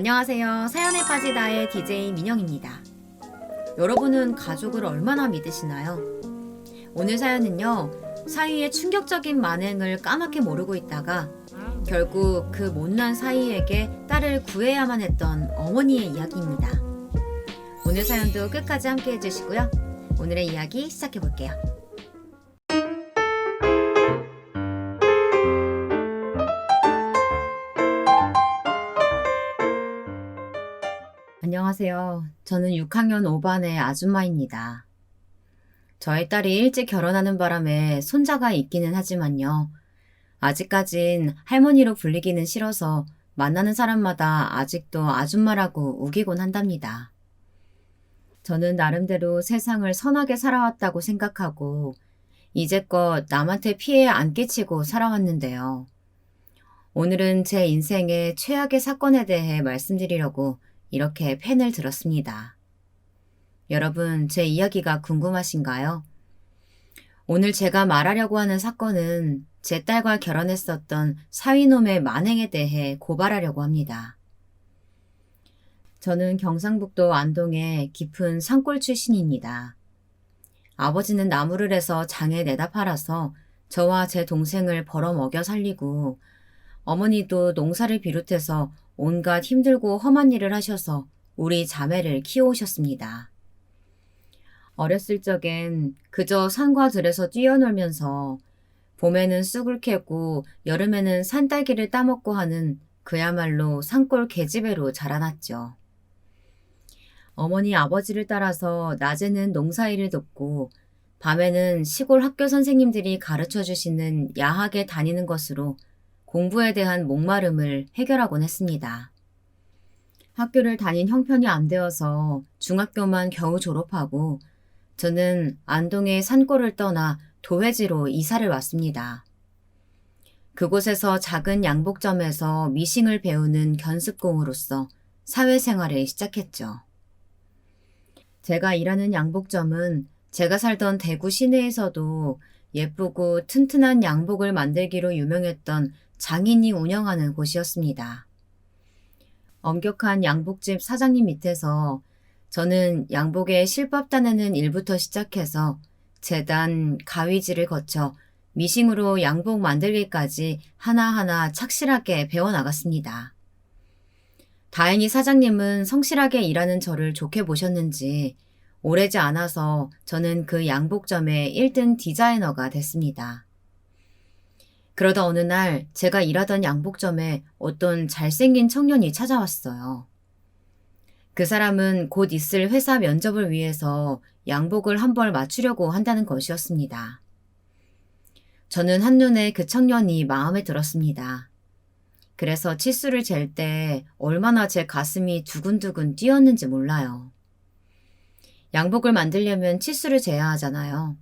안녕하세요. 사연에 빠지다의 DJ 민영입니다. 여러분은 가족을 얼마나 믿으시나요? 오늘 사연은요, 사위의 충격적인 만행을 까맣게 모르고 있다가 결국 그 못난 사위에게 딸을 구해야만 했던 어머니의 이야기입니다. 오늘 사연도 끝까지 함께 해주시고요. 오늘의 이야기 시작해볼게요. 안녕하세요. 저는 6학년 5반의 아줌마입니다. 저희 딸이 일찍 결혼하는 바람에 손자가 있기는 하지만요. 아직까진 할머니로 불리기는 싫어서 만나는 사람마다 아직도 아줌마라고 우기곤 한답니다. 저는 나름대로 세상을 선하게 살아왔다고 생각하고 이제껏 남한테 피해 안 끼치고 살아왔는데요. 오늘은 제 인생의 최악의 사건에 대해 말씀드리려고 이렇게 펜을 들었습니다. 여러분, 제 이야기가 궁금하신가요? 오늘 제가 말하려고 하는 사건은 제 딸과 결혼했었던 사위놈의 만행에 대해 고발하려고 합니다. 저는 경상북도 안동의 깊은 산골 출신입니다. 아버지는 나무를 해서 장에 내다 팔아서 저와 제 동생을 벌어먹여 살리고 어머니도 농사를 비롯해서 온갖 힘들고 험한 일을 하셔서 우리 자매를 키워오셨습니다. 어렸을 적엔 그저 산과 들에서 뛰어놀면서 봄에는 쑥을 캐고 여름에는 산딸기를 따먹고 하는 그야말로 산골 계집애로 자라났죠. 어머니 아버지를 따라서 낮에는 농사일을 돕고 밤에는 시골 학교 선생님들이 가르쳐 주시는 야학에 다니는 것으로 공부에 대한 목마름을 해결하곤 했습니다. 학교를 다닌 형편이 안 되어서 중학교만 겨우 졸업하고 저는 안동의 산골을 떠나 도회지로 이사를 왔습니다. 그곳에서 작은 양복점에서 미싱을 배우는 견습공으로서 사회생활을 시작했죠. 제가 일하는 양복점은 제가 살던 대구 시내에서도 예쁘고 튼튼한 양복을 만들기로 유명했던 장인이 운영하는 곳이었습니다. 엄격한 양복집 사장님 밑에서 저는 양복의 실밥 따내는 일부터 시작해서 재단, 가위질을 거쳐 미싱으로 양복 만들기까지 하나하나 착실하게 배워나갔습니다. 다행히 사장님은 성실하게 일하는 저를 좋게 보셨는지 오래지 않아서 저는 그 양복점의 1등 디자이너가 됐습니다. 그러다 어느 날 제가 일하던 양복점에 어떤 잘생긴 청년이 찾아왔어요. 그 사람은 곧 있을 회사 면접을 위해서 양복을 한 벌 맞추려고 한다는 것이었습니다. 저는 한눈에 그 청년이 마음에 들었습니다. 그래서 치수를 잴 때 얼마나 제 가슴이 두근두근 뛰었는지 몰라요. 양복을 만들려면 치수를 재야 하잖아요.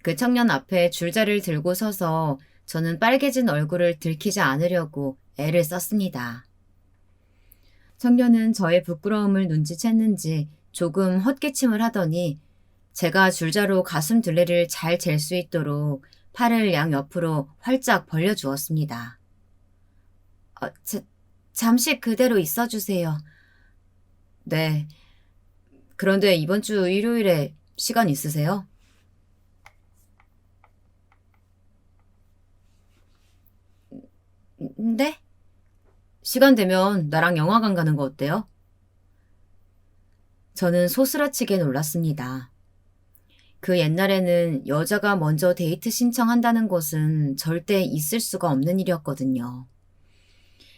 그 청년 앞에 줄자를 들고 서서 저는 빨개진 얼굴을 들키지 않으려고 애를 썼습니다. 청년은 저의 부끄러움을 눈치챘는지 조금 헛기침을 하더니 제가 줄자로 가슴 둘레를 잘 잴 수 있도록 팔을 양옆으로 활짝 벌려주었습니다. 잠시 그대로 있어주세요. 네. 그런데 이번 주 일요일에 시간 있으세요? 네? 시간 되면 나랑 영화관 가는 거 어때요? 저는 소스라치게 놀랐습니다. 그 옛날에는 여자가 먼저 데이트 신청한다는 것은 절대 있을 수가 없는 일이었거든요.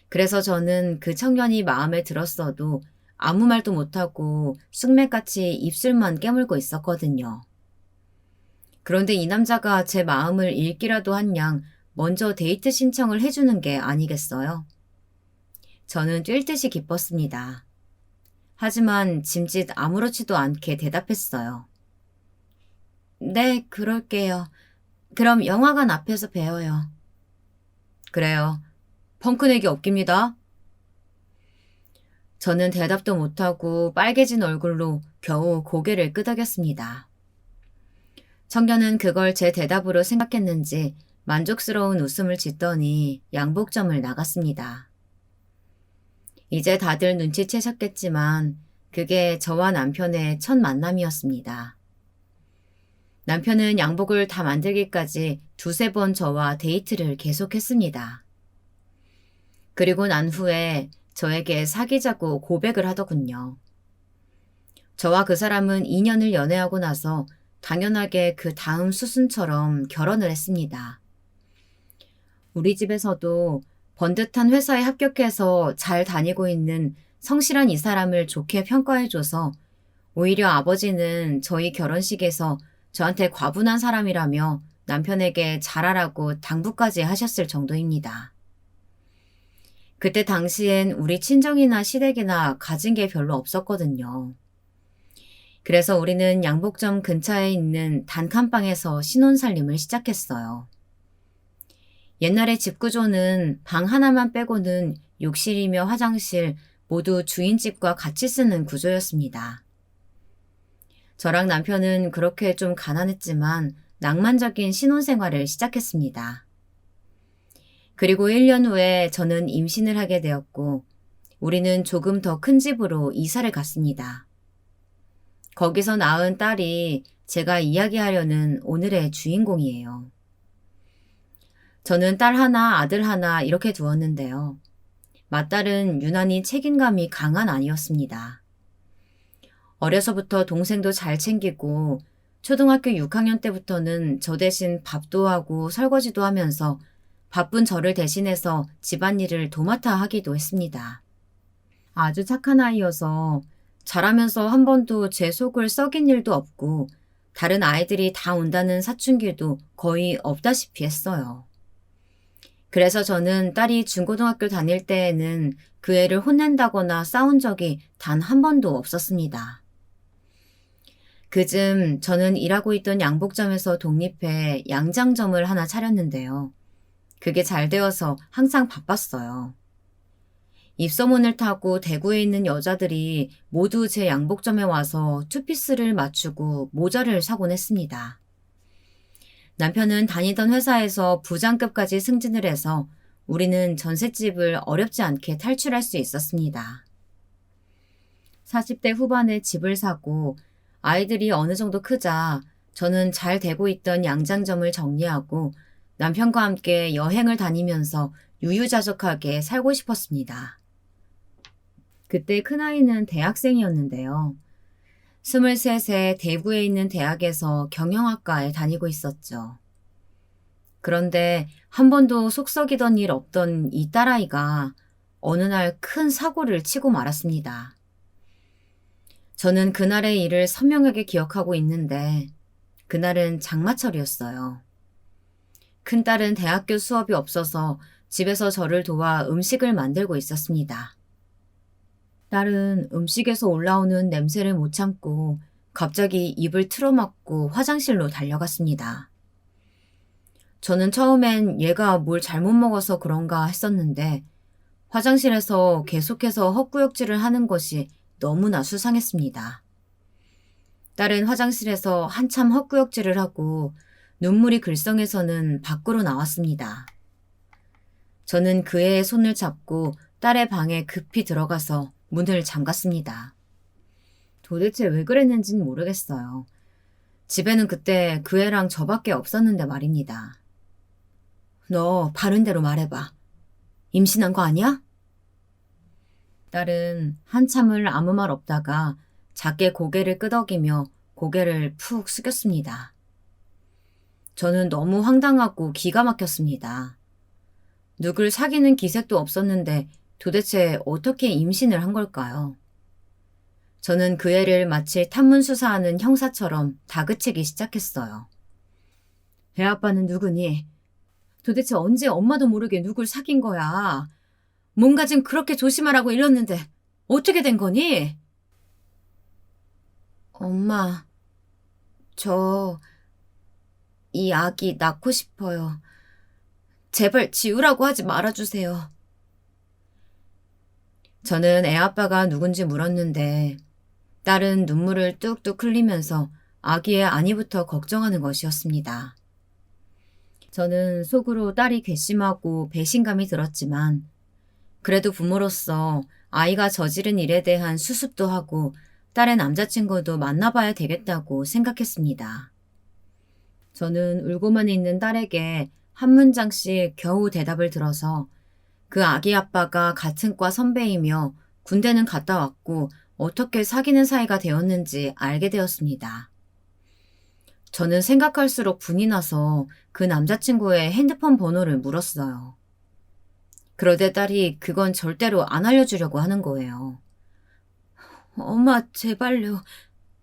그래서 저는 그 청년이 마음에 들었어도 아무 말도 못하고 쑥맥같이 입술만 깨물고 있었거든요. 그런데 이 남자가 제 마음을 읽기라도 한 양 먼저 데이트 신청을 해주는 게 아니겠어요? 저는 뛸 듯이 기뻤습니다. 하지만 짐짓 아무렇지도 않게 대답했어요. 네, 그럴게요. 그럼 영화관 앞에서 봬요. 그래요. 펑크내기 없깁니다. 저는 대답도 못하고 빨개진 얼굴로 겨우 고개를 끄덕였습니다. 청년은 그걸 제 대답으로 생각했는지 만족스러운 웃음을 짓더니 양복점을 나갔습니다. 이제 다들 눈치채셨겠지만 그게 저와 남편의 첫 만남이었습니다. 남편은 양복을 다 만들기까지 두세 번 저와 데이트를 계속했습니다. 그리고 난 후에 저에게 사귀자고 고백을 하더군요. 저와 그 사람은 2년을 연애하고 나서 당연하게 그 다음 수순처럼 결혼을 했습니다. 우리 집에서도 번듯한 회사에 합격해서 잘 다니고 있는 성실한 이 사람을 좋게 평가해줘서 오히려 아버지는 저희 결혼식에서 저한테 과분한 사람이라며 남편에게 잘하라고 당부까지 하셨을 정도입니다. 그때 당시엔 우리 친정이나 시댁이나 가진 게 별로 없었거든요. 그래서 우리는 양복점 근처에 있는 단칸방에서 신혼살림을 시작했어요. 옛날의 집 구조는 방 하나만 빼고는 욕실이며 화장실 모두 주인집과 같이 쓰는 구조였습니다. 저랑 남편은 그렇게 좀 가난했지만 낭만적인 신혼생활을 시작했습니다. 그리고 1년 후에 저는 임신을 하게 되었고 우리는 조금 더 큰 집으로 이사를 갔습니다. 거기서 낳은 딸이 제가 이야기하려는 오늘의 주인공이에요. 저는 딸 하나, 아들 하나 이렇게 두었는데요. 맏딸은 유난히 책임감이 강한 아이였습니다. 어려서부터 동생도 잘 챙기고 초등학교 6학년 때부터는 저 대신 밥도 하고 설거지도 하면서 바쁜 저를 대신해서 집안일을 도맡아 하기도 했습니다. 아주 착한 아이여서 자라면서 한 번도 제 속을 썩인 일도 없고 다른 아이들이 다 온다는 사춘기도 거의 없다시피 했어요. 그래서 저는 딸이 중고등학교 다닐 때에는 그 애를 혼낸다거나 싸운 적이 단 한 번도 없었습니다. 그즘 저는 일하고 있던 양복점에서 독립해 양장점을 하나 차렸는데요. 그게 잘 되어서 항상 바빴어요. 입소문을 타고 대구에 있는 여자들이 모두 제 양복점에 와서 투피스를 맞추고 모자를 사곤 했습니다. 남편은 다니던 회사에서 부장급까지 승진을 해서 우리는 전셋집을 어렵지 않게 탈출할 수 있었습니다. 40대 후반에 집을 사고 아이들이 어느 정도 크자 저는 잘 되고 있던 양장점을 정리하고 남편과 함께 여행을 다니면서 유유자적하게 살고 싶었습니다. 그때 큰아이는 대학생이었는데요. 23세 대구에 있는 대학에서 경영학과에 다니고 있었죠. 그런데 한 번도 속 썩이던 일 없던 이 딸아이가 어느 날 큰 사고를 치고 말았습니다. 저는 그날의 일을 선명하게 기억하고 있는데 그날은 장마철이었어요. 큰딸은 대학교 수업이 없어서 집에서 저를 도와 음식을 만들고 있었습니다. 딸은 음식에서 올라오는 냄새를 못 참고 갑자기 입을 틀어막고 화장실로 달려갔습니다. 저는 처음엔 얘가 뭘 잘못 먹어서 그런가 했었는데 화장실에서 계속해서 헛구역질을 하는 것이 너무나 수상했습니다. 딸은 화장실에서 한참 헛구역질을 하고 눈물이 글썽해서는 밖으로 나왔습니다. 저는 그 애의 손을 잡고 딸의 방에 급히 들어가서 문을 잠갔습니다. 도대체 왜 그랬는지는 모르겠어요. 집에는 그때 그 애랑 저밖에 없었는데 말입니다. 너 바른 대로 말해봐. 임신한 거 아니야? 딸은 한참을 아무 말 없다가 작게 고개를 끄덕이며 고개를 푹 숙였습니다. 저는 너무 황당하고 기가 막혔습니다. 누굴 사귀는 기색도 없었는데 도대체 어떻게 임신을 한 걸까요? 저는 그 애를 마치 탐문수사하는 형사처럼 다그치기 시작했어요. 애 아빠는 누구니? 도대체 언제 엄마도 모르게 누굴 사귄 거야? 뭔가 좀 그렇게 조심하라고 일렀는데 어떻게 된 거니? 엄마, 저 이 아기 낳고 싶어요. 제발 지우라고 하지 말아주세요. 저는 애 아빠가 누군지 물었는데 딸은 눈물을 뚝뚝 흘리면서 아기의 안위부터 걱정하는 것이었습니다. 저는 속으로 딸이 괘씸하고 배신감이 들었지만 그래도 부모로서 아이가 저지른 일에 대한 수습도 하고 딸의 남자친구도 만나봐야 되겠다고 생각했습니다. 저는 울고만 있는 딸에게 한 문장씩 겨우 대답을 들어서 그 아기 아빠가 같은 과 선배이며 군대는 갔다 왔고 어떻게 사귀는 사이가 되었는지 알게 되었습니다. 저는 생각할수록 분이 나서 그 남자친구의 핸드폰 번호를 물었어요. 그러자 딸이 그건 절대로 안 알려주려고 하는 거예요. 엄마, 제발요.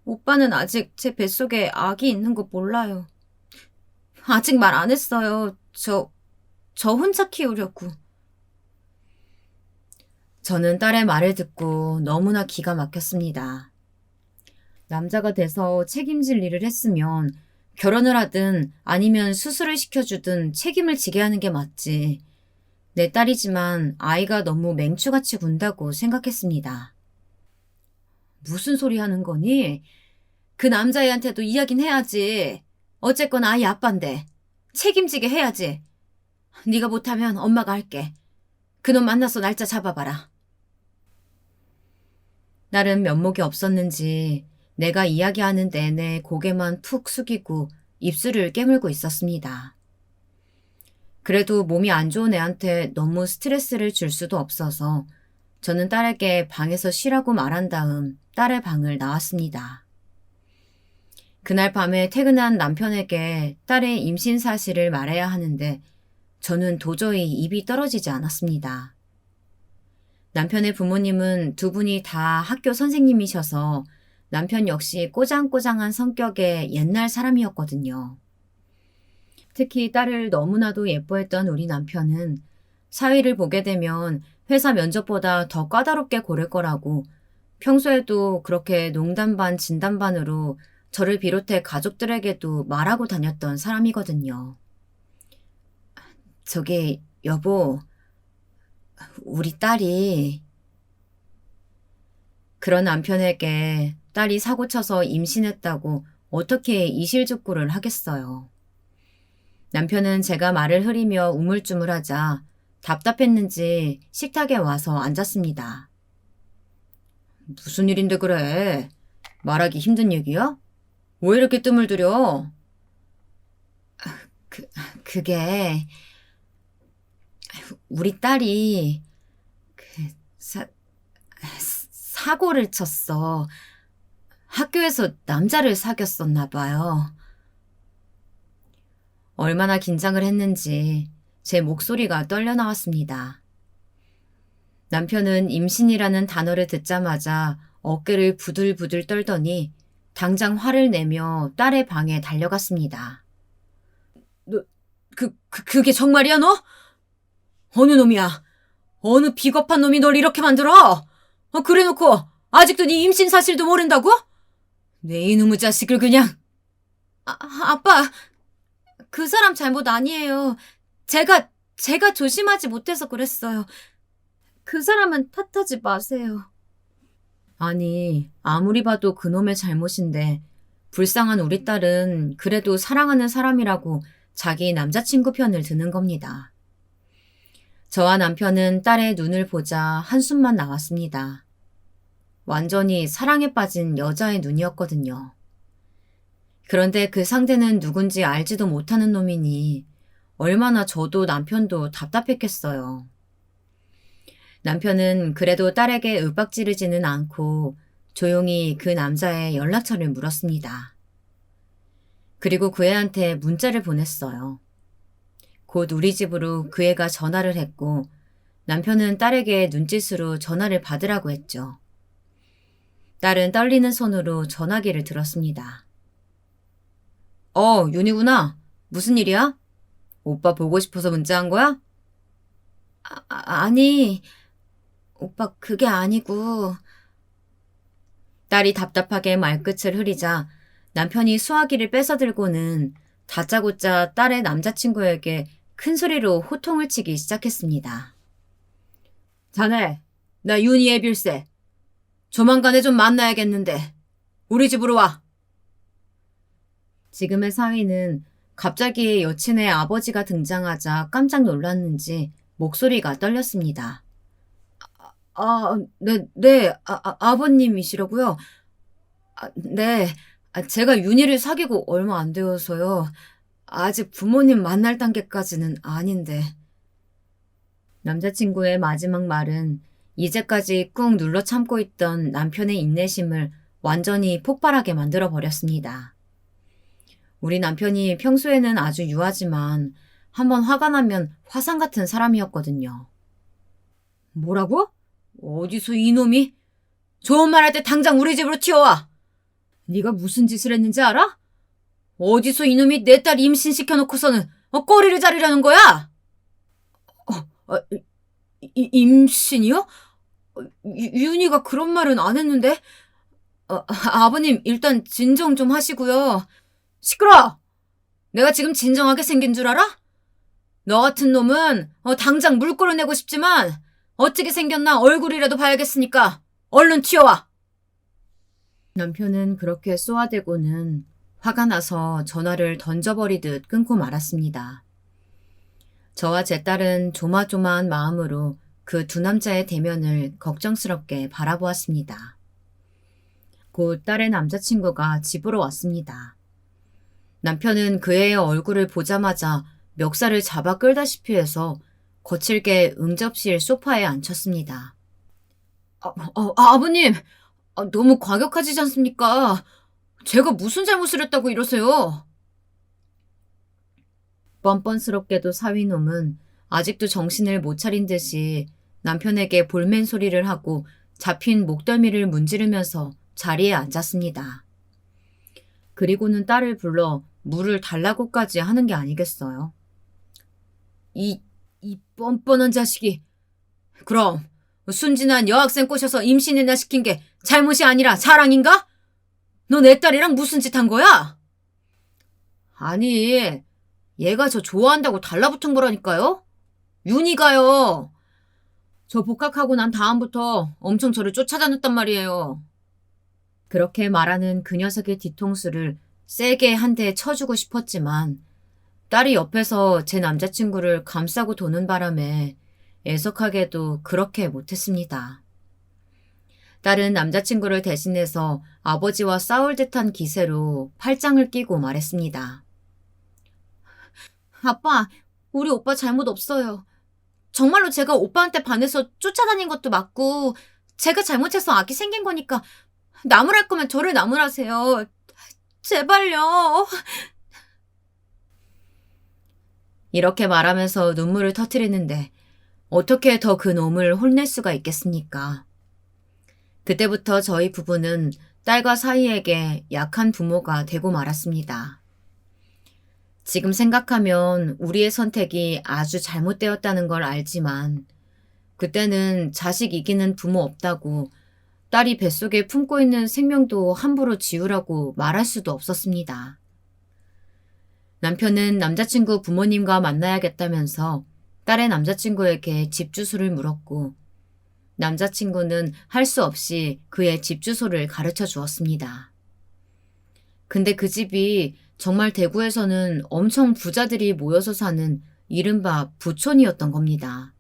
오빠는 아직 제 뱃속에 아기 있는 거 몰라요. 아직 말 안 했어요. 저 혼자 키우려고. 저는 딸의 말을 듣고 너무나 기가 막혔습니다. 남자가 돼서 책임질 일을 했으면 결혼을 하든 아니면 수술을 시켜주든 책임을 지게 하는 게 맞지. 내 딸이지만 아이가 너무 맹추같이 군다고 생각했습니다. 무슨 소리 하는 거니? 그 남자애한테도 이야기는 해야지. 어쨌건 아이 아빠인데 책임지게 해야지. 네가 못하면 엄마가 할게. 그놈 만나서 날짜 잡아봐라. 딸은 면목이 없었는지 내가 이야기하는 내내 고개만 푹 숙이고 입술을 깨물고 있었습니다. 그래도 몸이 안 좋은 애한테 너무 스트레스를 줄 수도 없어서 저는 딸에게 방에서 쉬라고 말한 다음 딸의 방을 나왔습니다. 그날 밤에 퇴근한 남편에게 딸의 임신 사실을 말해야 하는데 저는 도저히 입이 떨어지지 않았습니다. 남편의 부모님은 두 분이 다 학교 선생님이셔서 남편 역시 꼬장꼬장한 성격의 옛날 사람이었거든요. 특히 딸을 너무나도 예뻐했던 우리 남편은 사위를 보게 되면 회사 면접보다 더 까다롭게 고를 거라고 평소에도 그렇게 농담 반 진담 반으로 저를 비롯해 가족들에게도 말하고 다녔던 사람이거든요. 저기 여보, 우리 딸이... 그런 남편에게 딸이 사고쳐서 임신했다고 어떻게 이실직고를 하겠어요. 남편은 제가 말을 흐리며 우물쭈물하자 답답했는지 식탁에 와서 앉았습니다. 무슨 일인데 그래? 말하기 힘든 얘기야? 왜 이렇게 뜸을 들여? 그게 우리 딸이 사고를 쳤어. 학교에서 남자를 사귀었었나 봐요. 얼마나 긴장을 했는지 제 목소리가 떨려 나왔습니다. 남편은 임신이라는 단어를 듣자마자 어깨를 부들부들 떨더니 당장 화를 내며 딸의 방에 달려갔습니다. 너, 그게 정말이야, 너? 어느 놈이야? 어느 비겁한 놈이 널 이렇게 만들어? 그래놓고 아직도 네 임신 사실도 모른다고? 내 이놈의 자식을 그냥... 아빠, 그 사람 잘못 아니에요. 제가 조심하지 못해서 그랬어요. 그 사람은 탓하지 마세요. 아니, 아무리 봐도 그놈의 잘못인데 불쌍한 우리 딸은 그래도 사랑하는 사람이라고 자기 남자친구 편을 드는 겁니다. 저와 남편은 딸의 눈을 보자 한숨만 나왔습니다. 완전히 사랑에 빠진 여자의 눈이었거든요. 그런데 그 상대는 누군지 알지도 못하는 놈이니 얼마나 저도 남편도 답답했겠어요. 남편은 그래도 딸에게 윽박지르지는 않고 조용히 그 남자의 연락처를 물었습니다. 그리고 그 애한테 문자를 보냈어요. 곧 우리 집으로 그 애가 전화를 했고 남편은 딸에게 눈짓으로 전화를 받으라고 했죠. 딸은 떨리는 손으로 전화기를 들었습니다. 윤이구나. 무슨 일이야? 오빠 보고 싶어서 문자한 거야? 아니, 오빠 그게 아니고... 딸이 답답하게 말끝을 흐리자 남편이 수화기를 뺏어들고는 다짜고짜 딸의 남자친구에게 큰 소리로 호통을 치기 시작했습니다. 자네, 나 윤희의 빌세. 조만간에 좀 만나야겠는데 우리 집으로 와. 지금의 사위는 갑자기 여친의 아버지가 등장하자 깜짝 놀랐는지 목소리가 떨렸습니다. 네, 아버님이시라고요? 네. 제가 윤희를 사귀고 얼마 안 되어서요. 아직 부모님 만날 단계까지는 아닌데. 남자친구의 마지막 말은 이제까지 꾹 눌러 참고 있던 남편의 인내심을 완전히 폭발하게 만들어 버렸습니다. 우리 남편이 평소에는 아주 유하지만 한번 화가 나면 화산 같은 사람이었거든요. 뭐라고? 어디서 이놈이? 좋은 말 할 때 당장 우리 집으로 튀어와! 네가 무슨 짓을 했는지 알아? 어디서 이놈이 내 딸 임신시켜놓고서는 꼬리를 자르려는 거야? 임신이요? 윤희가 그런 말은 안 했는데? 아버님 일단 진정 좀 하시고요. 시끄러! 내가 지금 진정하게 생긴 줄 알아? 너 같은 놈은 당장 물 끌어내고 싶지만 어떻게 생겼나 얼굴이라도 봐야겠으니까 얼른 튀어와. 남편은 그렇게 쏘아대고는 화가 나서 전화를 던져버리듯 끊고 말았습니다. 저와 제 딸은 조마조마한 마음으로 그 두 남자의 대면을 걱정스럽게 바라보았습니다. 곧 딸의 남자친구가 집으로 왔습니다. 남편은 그 애의 얼굴을 보자마자 멱살을 잡아 끌다시피 해서 거칠게 응접실 소파에 앉혔습니다. 아버님! 너무 과격하지 않습니까? 제가 무슨 잘못을 했다고 이러세요? 뻔뻔스럽게도 사위놈은 아직도 정신을 못 차린 듯이 남편에게 볼멘 소리를 하고 잡힌 목덜미를 문지르면서 자리에 앉았습니다. 그리고는 딸을 불러 물을 달라고까지 하는 게 아니겠어요. 이 뻔뻔한 자식이. 그럼 순진한 여학생 꼬셔서 임신이나 시킨 게 잘못이 아니라 자랑인가? 너 내 딸이랑 무슨 짓 한 거야? 아니, 얘가 저 좋아한다고 달라붙은 거라니까요? 윤희가요. 저 복학하고 난 다음부터 엄청 저를 쫓아다녔단 말이에요. 그렇게 말하는 그 녀석의 뒤통수를 세게 한 대 쳐주고 싶었지만 딸이 옆에서 제 남자친구를 감싸고 도는 바람에 애석하게도 그렇게 못했습니다. 딸은 남자친구를 대신해서 아버지와 싸울 듯한 기세로 팔짱을 끼고 말했습니다. 아빠, 우리 오빠 잘못 없어요. 정말로 제가 오빠한테 반해서 쫓아다닌 것도 맞고 제가 잘못해서 악이 생긴 거니까 나무랄 거면 저를 나무라세요. 제발요. 이렇게 말하면서 눈물을 터뜨리는데 어떻게 더 그 놈을 혼낼 수가 있겠습니까? 그때부터 저희 부부는 딸과 사이에게 약한 부모가 되고 말았습니다. 지금 생각하면 우리의 선택이 아주 잘못되었다는 걸 알지만 그때는 자식 이기는 부모 없다고 딸이 뱃속에 품고 있는 생명도 함부로 지우라고 말할 수도 없었습니다. 남편은 남자친구 부모님과 만나야겠다면서 딸의 남자친구에게 집 주소를 물었고 남자친구는 할 수 없이 그의 집 주소를 가르쳐 주었습니다. 근데 그 집이 정말 대구에서는 엄청 부자들이 모여서 사는 이른바 부촌이었던 겁니다.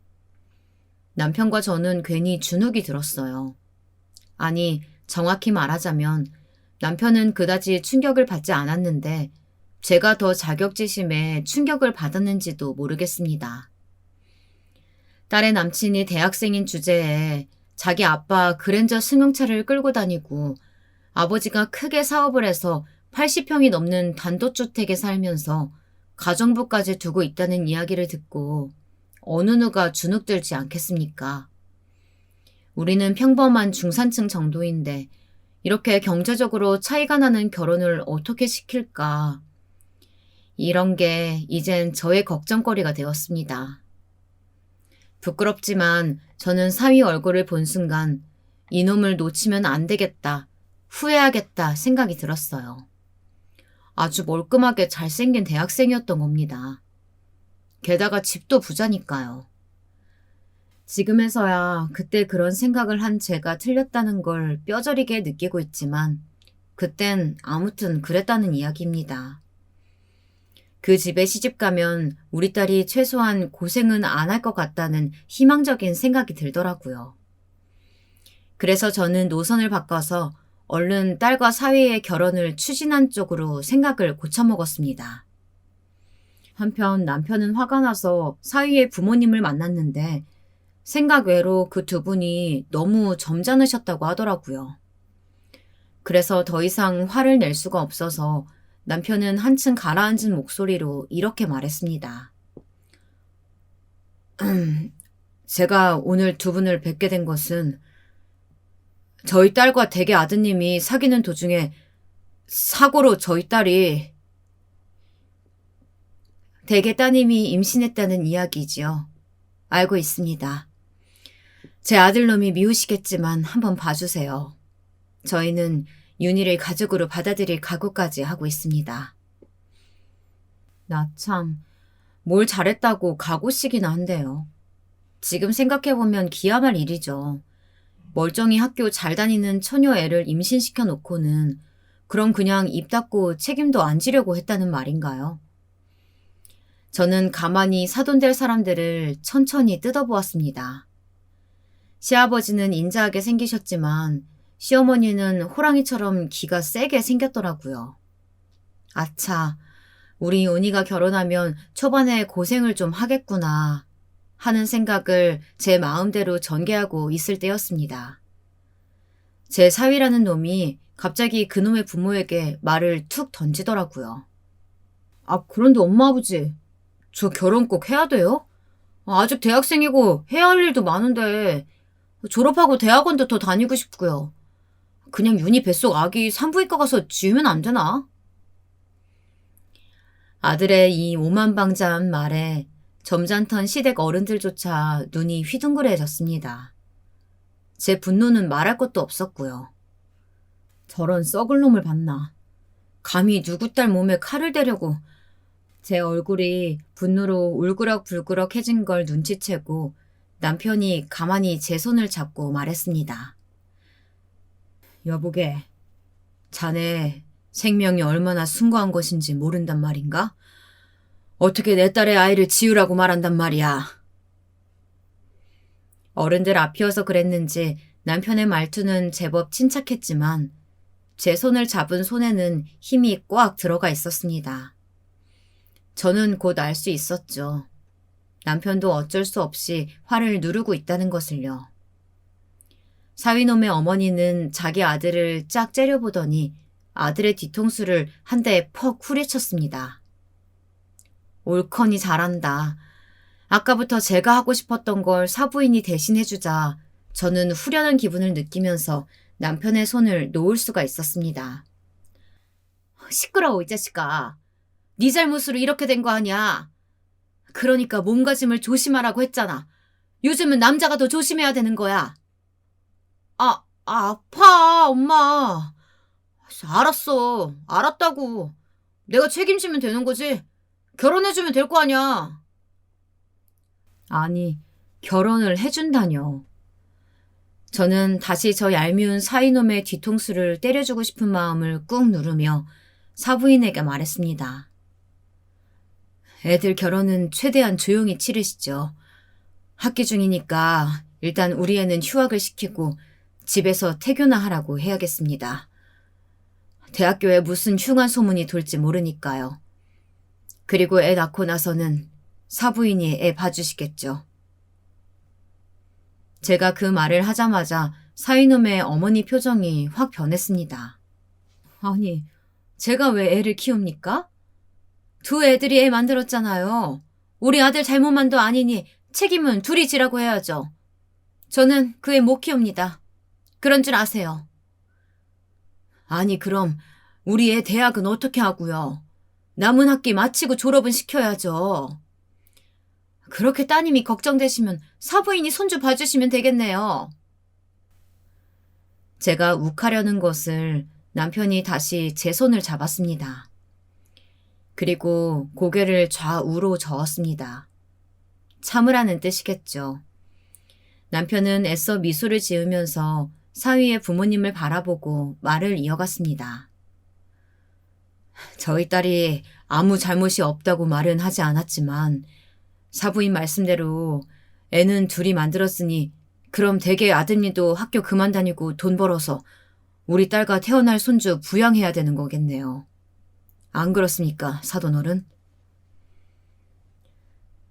남편과 저는 괜히 주눅이 들었어요. 아니, 정확히 말하자면 남편은 그다지 충격을 받지 않았는데 제가 더 자격지심에 충격을 받았는지도 모르겠습니다. 딸의 남친이 대학생인 주제에 자기 아빠 그랜저 승용차를 끌고 다니고 아버지가 크게 사업을 해서 80평이 넘는 단독주택에 살면서 가정부까지 두고 있다는 이야기를 듣고 어느 누가 주눅들지 않겠습니까? 우리는 평범한 중산층 정도인데 이렇게 경제적으로 차이가 나는 결혼을 어떻게 시킬까? 이런 게 이젠 저의 걱정거리가 되었습니다. 부끄럽지만 저는 사위 얼굴을 본 순간 이놈을 놓치면 안 되겠다, 후회하겠다 생각이 들었어요. 아주 멀끔하게 잘생긴 대학생이었던 겁니다. 게다가 집도 부자니까요. 지금에서야 그때 그런 생각을 한 제가 틀렸다는 걸 뼈저리게 느끼고 있지만 그땐 아무튼 그랬다는 이야기입니다. 그 집에 시집가면 우리 딸이 최소한 고생은 안 할 것 같다는 희망적인 생각이 들더라고요. 그래서 저는 노선을 바꿔서 얼른 딸과 사위의 결혼을 추진한 쪽으로 생각을 고쳐먹었습니다. 한편 남편은 화가 나서 사위의 부모님을 만났는데 생각 외로 그 두 분이 너무 점잖으셨다고 하더라고요. 그래서 더 이상 화를 낼 수가 없어서 남편은 한층 가라앉은 목소리로 이렇게 말했습니다. 제가 오늘 두 분을 뵙게 된 것은 저희 딸과 댁의 아드님이 사귀는 도중에 사고로 저희 딸이 댁의 따님이 임신했다는 이야기지요. 알고 있습니다. 제 아들놈이 미우시겠지만 한번 봐주세요. 저희는 윤희를 가족으로 받아들일 각오까지 하고 있습니다. 나 참, 뭘 잘했다고 각오시기나 한데요. 지금 생각해보면 기야말 일이죠. 멀쩡히 학교 잘 다니는 처녀 애를 임신시켜 놓고는 그럼 그냥 입 닫고 책임도 안 지려고 했다는 말인가요? 저는 가만히 사돈될 사람들을 천천히 뜯어보았습니다. 시아버지는 인자하게 생기셨지만 시어머니는 호랑이처럼 기가 세게 생겼더라고요. 아차, 우리 은희가 결혼하면 초반에 고생을 좀 하겠구나 하는 생각을 제 마음대로 전개하고 있을 때였습니다. 제 사위라는 놈이 갑자기 그놈의 부모에게 말을 툭 던지더라고요. 아, 그런데 엄마 아버지, 저 결혼 꼭 해야 돼요? 아직 대학생이고 해야 할 일도 많은데 졸업하고 대학원도 더 다니고 싶고요. 그냥 윤희 뱃속 아기 산부인과 가서 지우면 안 되나? 아들의 이 오만방자한 말에 점잖던 시댁 어른들조차 눈이 휘둥그레졌습니다. 제 분노는 말할 것도 없었고요. 저런 썩을 놈을 봤나. 감히 누구 딸 몸에 칼을 대려고. 제 얼굴이 분노로 울그럭불그럭해진 걸 눈치채고 남편이 가만히 제 손을 잡고 말했습니다. 여보게, 자네 생명이 얼마나 숭고한 것인지 모른단 말인가? 어떻게 내 딸의 아이를 지우라고 말한단 말이야. 어른들 앞이어서 그랬는지 남편의 말투는 제법 침착했지만 제 손을 잡은 손에는 힘이 꽉 들어가 있었습니다. 저는 곧 알 수 있었죠. 남편도 어쩔 수 없이 화를 누르고 있다는 것을요. 사위놈의 어머니는 자기 아들을 짝 째려보더니 아들의 뒤통수를 한 대 퍽 후려쳤습니다. 옳거니 잘한다. 아까부터 제가 하고 싶었던 걸 사부인이 대신해주자 저는 후련한 기분을 느끼면서 남편의 손을 놓을 수가 있었습니다. 시끄러워, 이 자식아. 네 잘못으로 이렇게 된 거 아니야. 그러니까 몸가짐을 조심하라고 했잖아. 요즘은 남자가 더 조심해야 되는 거야. 아파, 엄마. 알았어. 알았다고. 내가 책임지면 되는 거지. 결혼해주면 될 거 아니야. 아니, 결혼을 해준다뇨. 저는 다시 저 얄미운 사이놈의 뒤통수를 때려주고 싶은 마음을 꾹 누르며 사부인에게 말했습니다. 애들 결혼은 최대한 조용히 치르시죠. 학기 중이니까 일단 우리 애는 휴학을 시키고 집에서 태교나 하라고 해야겠습니다. 대학교에 무슨 흉한 소문이 돌지 모르니까요. 그리고 애 낳고 나서는 사부인이 애 봐주시겠죠. 제가 그 말을 하자마자 사위놈의 어머니 표정이 확 변했습니다. 아니, 제가 왜 애를 키웁니까? 두 애들이 애 만들었잖아요. 우리 아들 잘못만도 아니니 책임은 둘이 지라고 해야죠. 저는 그 애 못 키웁니다. 그런 줄 아세요. 아니, 그럼 우리 애 대학은 어떻게 하고요? 남은 학기 마치고 졸업은 시켜야죠. 그렇게 따님이 걱정되시면 사부인이 손주 봐주시면 되겠네요. 제가 욱하려는 것을 남편이 다시 제 손을 잡았습니다. 그리고 고개를 좌우로 저었습니다. 참으라는 뜻이겠죠. 남편은 애써 미소를 지으면서 사위의 부모님을 바라보고 말을 이어갔습니다. 저희 딸이 아무 잘못이 없다고 말은 하지 않았지만 사부인 말씀대로 애는 둘이 만들었으니 그럼 대개 아드님도 학교 그만 다니고 돈 벌어서 우리 딸과 태어날 손주 부양해야 되는 거겠네요. 안 그렇습니까, 사돈어른?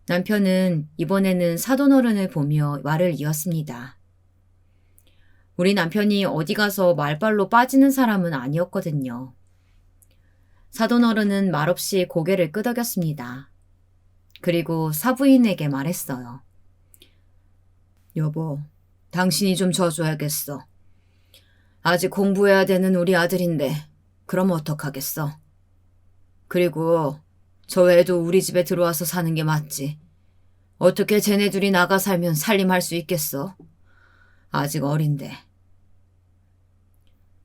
남편은 이번에는 사돈어른을 보며 말을 이었습니다. 우리 남편이 어디 가서 말빨로 빠지는 사람은 아니었거든요. 사돈어른은 말없이 고개를 끄덕였습니다. 그리고 사부인에게 말했어요. 여보, 당신이 좀 져줘야겠어. 아직 공부해야 되는 우리 아들인데 그럼 어떡하겠어. 그리고 저 애도 우리 집에 들어와서 사는 게 맞지. 어떻게 쟤네 둘이 나가 살면 살림할 수 있겠어? 아직 어린데.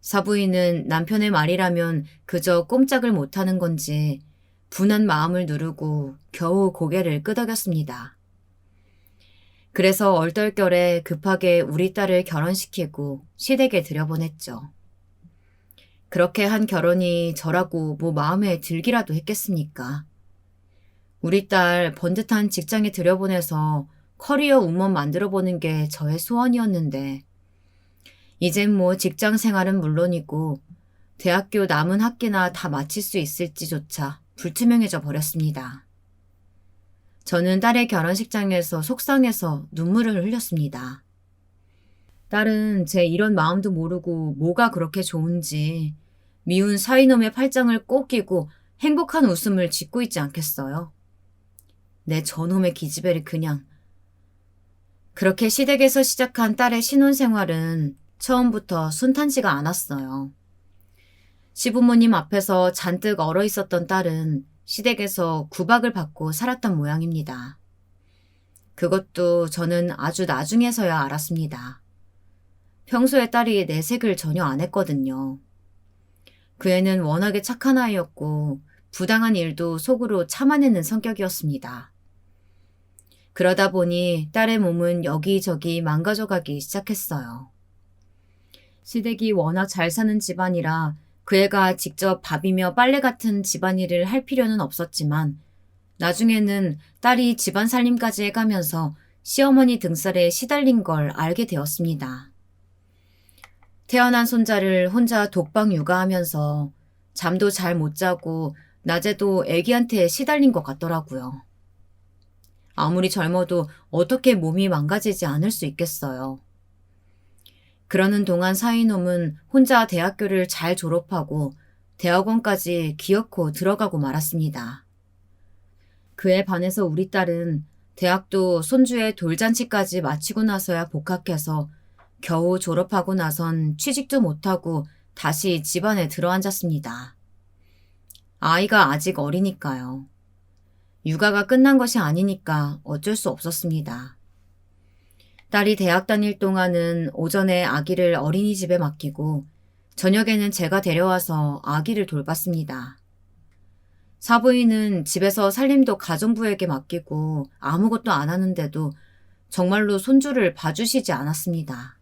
사부인은 남편의 말이라면 그저 꼼짝을 못하는 건지 분한 마음을 누르고 겨우 고개를 끄덕였습니다. 그래서 얼떨결에 급하게 우리 딸을 결혼시키고 시댁에 들여보냈죠. 그렇게 한 결혼이 저라고 뭐 마음에 들기라도 했겠습니까? 우리 딸 번듯한 직장에 들여보내서 커리어 우먼 만들어보는 게 저의 소원이었는데 이젠 뭐 직장 생활은 물론이고 대학교 남은 학기나 다 마칠 수 있을지조차 불투명해져 버렸습니다. 저는 딸의 결혼식장에서 속상해서 눈물을 흘렸습니다. 딸은 제 이런 마음도 모르고 뭐가 그렇게 좋은지 미운 사위놈의 팔짱을 꼭 끼고 행복한 웃음을 짓고 있지 않겠어요? 내 저놈의 기집애를 그냥. 그렇게 시댁에서 시작한 딸의 신혼생활은 처음부터 순탄치가 않았어요. 시부모님 앞에서 잔뜩 얼어 있었던 딸은 시댁에서 구박을 받고 살았던 모양입니다. 그것도 저는 아주 나중에서야 알았습니다. 평소에 딸이 내색을 전혀 안 했거든요. 그 애는 워낙에 착한 아이였고 부당한 일도 속으로 참아내는 성격이었습니다. 그러다 보니 딸의 몸은 여기저기 망가져가기 시작했어요. 시댁이 워낙 잘 사는 집안이라 그 애가 직접 밥이며 빨래 같은 집안일을 할 필요는 없었지만 나중에는 딸이 집안 살림까지 해가면서 시어머니 등살에 시달린 걸 알게 되었습니다. 태어난 손자를 혼자 독방 육아하면서 잠도 잘 못 자고 낮에도 애기한테 시달린 것 같더라고요. 아무리 젊어도 어떻게 몸이 망가지지 않을 수 있겠어요. 그러는 동안 사위놈은 혼자 대학교를 잘 졸업하고 대학원까지 기어코 들어가고 말았습니다. 그에 반해서 우리 딸은 대학도 손주의 돌잔치까지 마치고 나서야 복학해서 겨우 졸업하고 나선 취직도 못하고 다시 집안에 들어앉았습니다. 아이가 아직 어리니까요. 육아가 끝난 것이 아니니까 어쩔 수 없었습니다. 딸이 대학 다닐 동안은 오전에 아기를 어린이집에 맡기고 저녁에는 제가 데려와서 아기를 돌봤습니다. 사부인은 집에서 살림도 가정부에게 맡기고 아무것도 안 하는데도 정말로 손주를 봐주시지 않았습니다.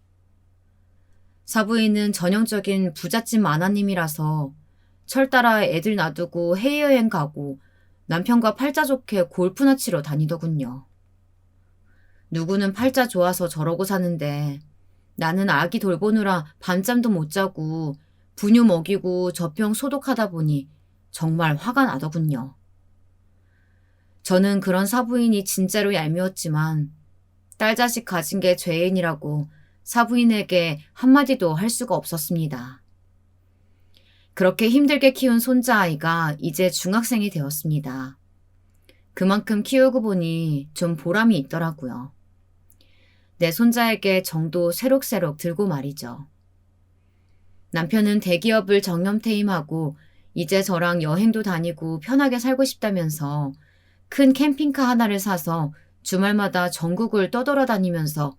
사부인은 전형적인 부잣집 마나님이라서 철따라 애들 놔두고 해외여행 가고 남편과 팔자 좋게 골프나 치러 다니더군요. 누구는 팔자 좋아서 저러고 사는데 나는 아기 돌보느라 밤잠도 못 자고 분유 먹이고 젖병 소독하다 보니 정말 화가 나더군요. 저는 그런 사부인이 진짜로 얄미웠지만 딸 자식 가진 게 죄인이라고 사부인에게 한마디도 할 수가 없었습니다. 그렇게 힘들게 키운 손자아이가 이제 중학생이 되었습니다. 그만큼 키우고 보니 좀 보람이 있더라고요. 내 손자에게 정도 새록새록 들고 말이죠. 남편은 대기업을 정년퇴임하고 이제 저랑 여행도 다니고 편하게 살고 싶다면서 큰 캠핑카 하나를 사서 주말마다 전국을 떠돌아다니면서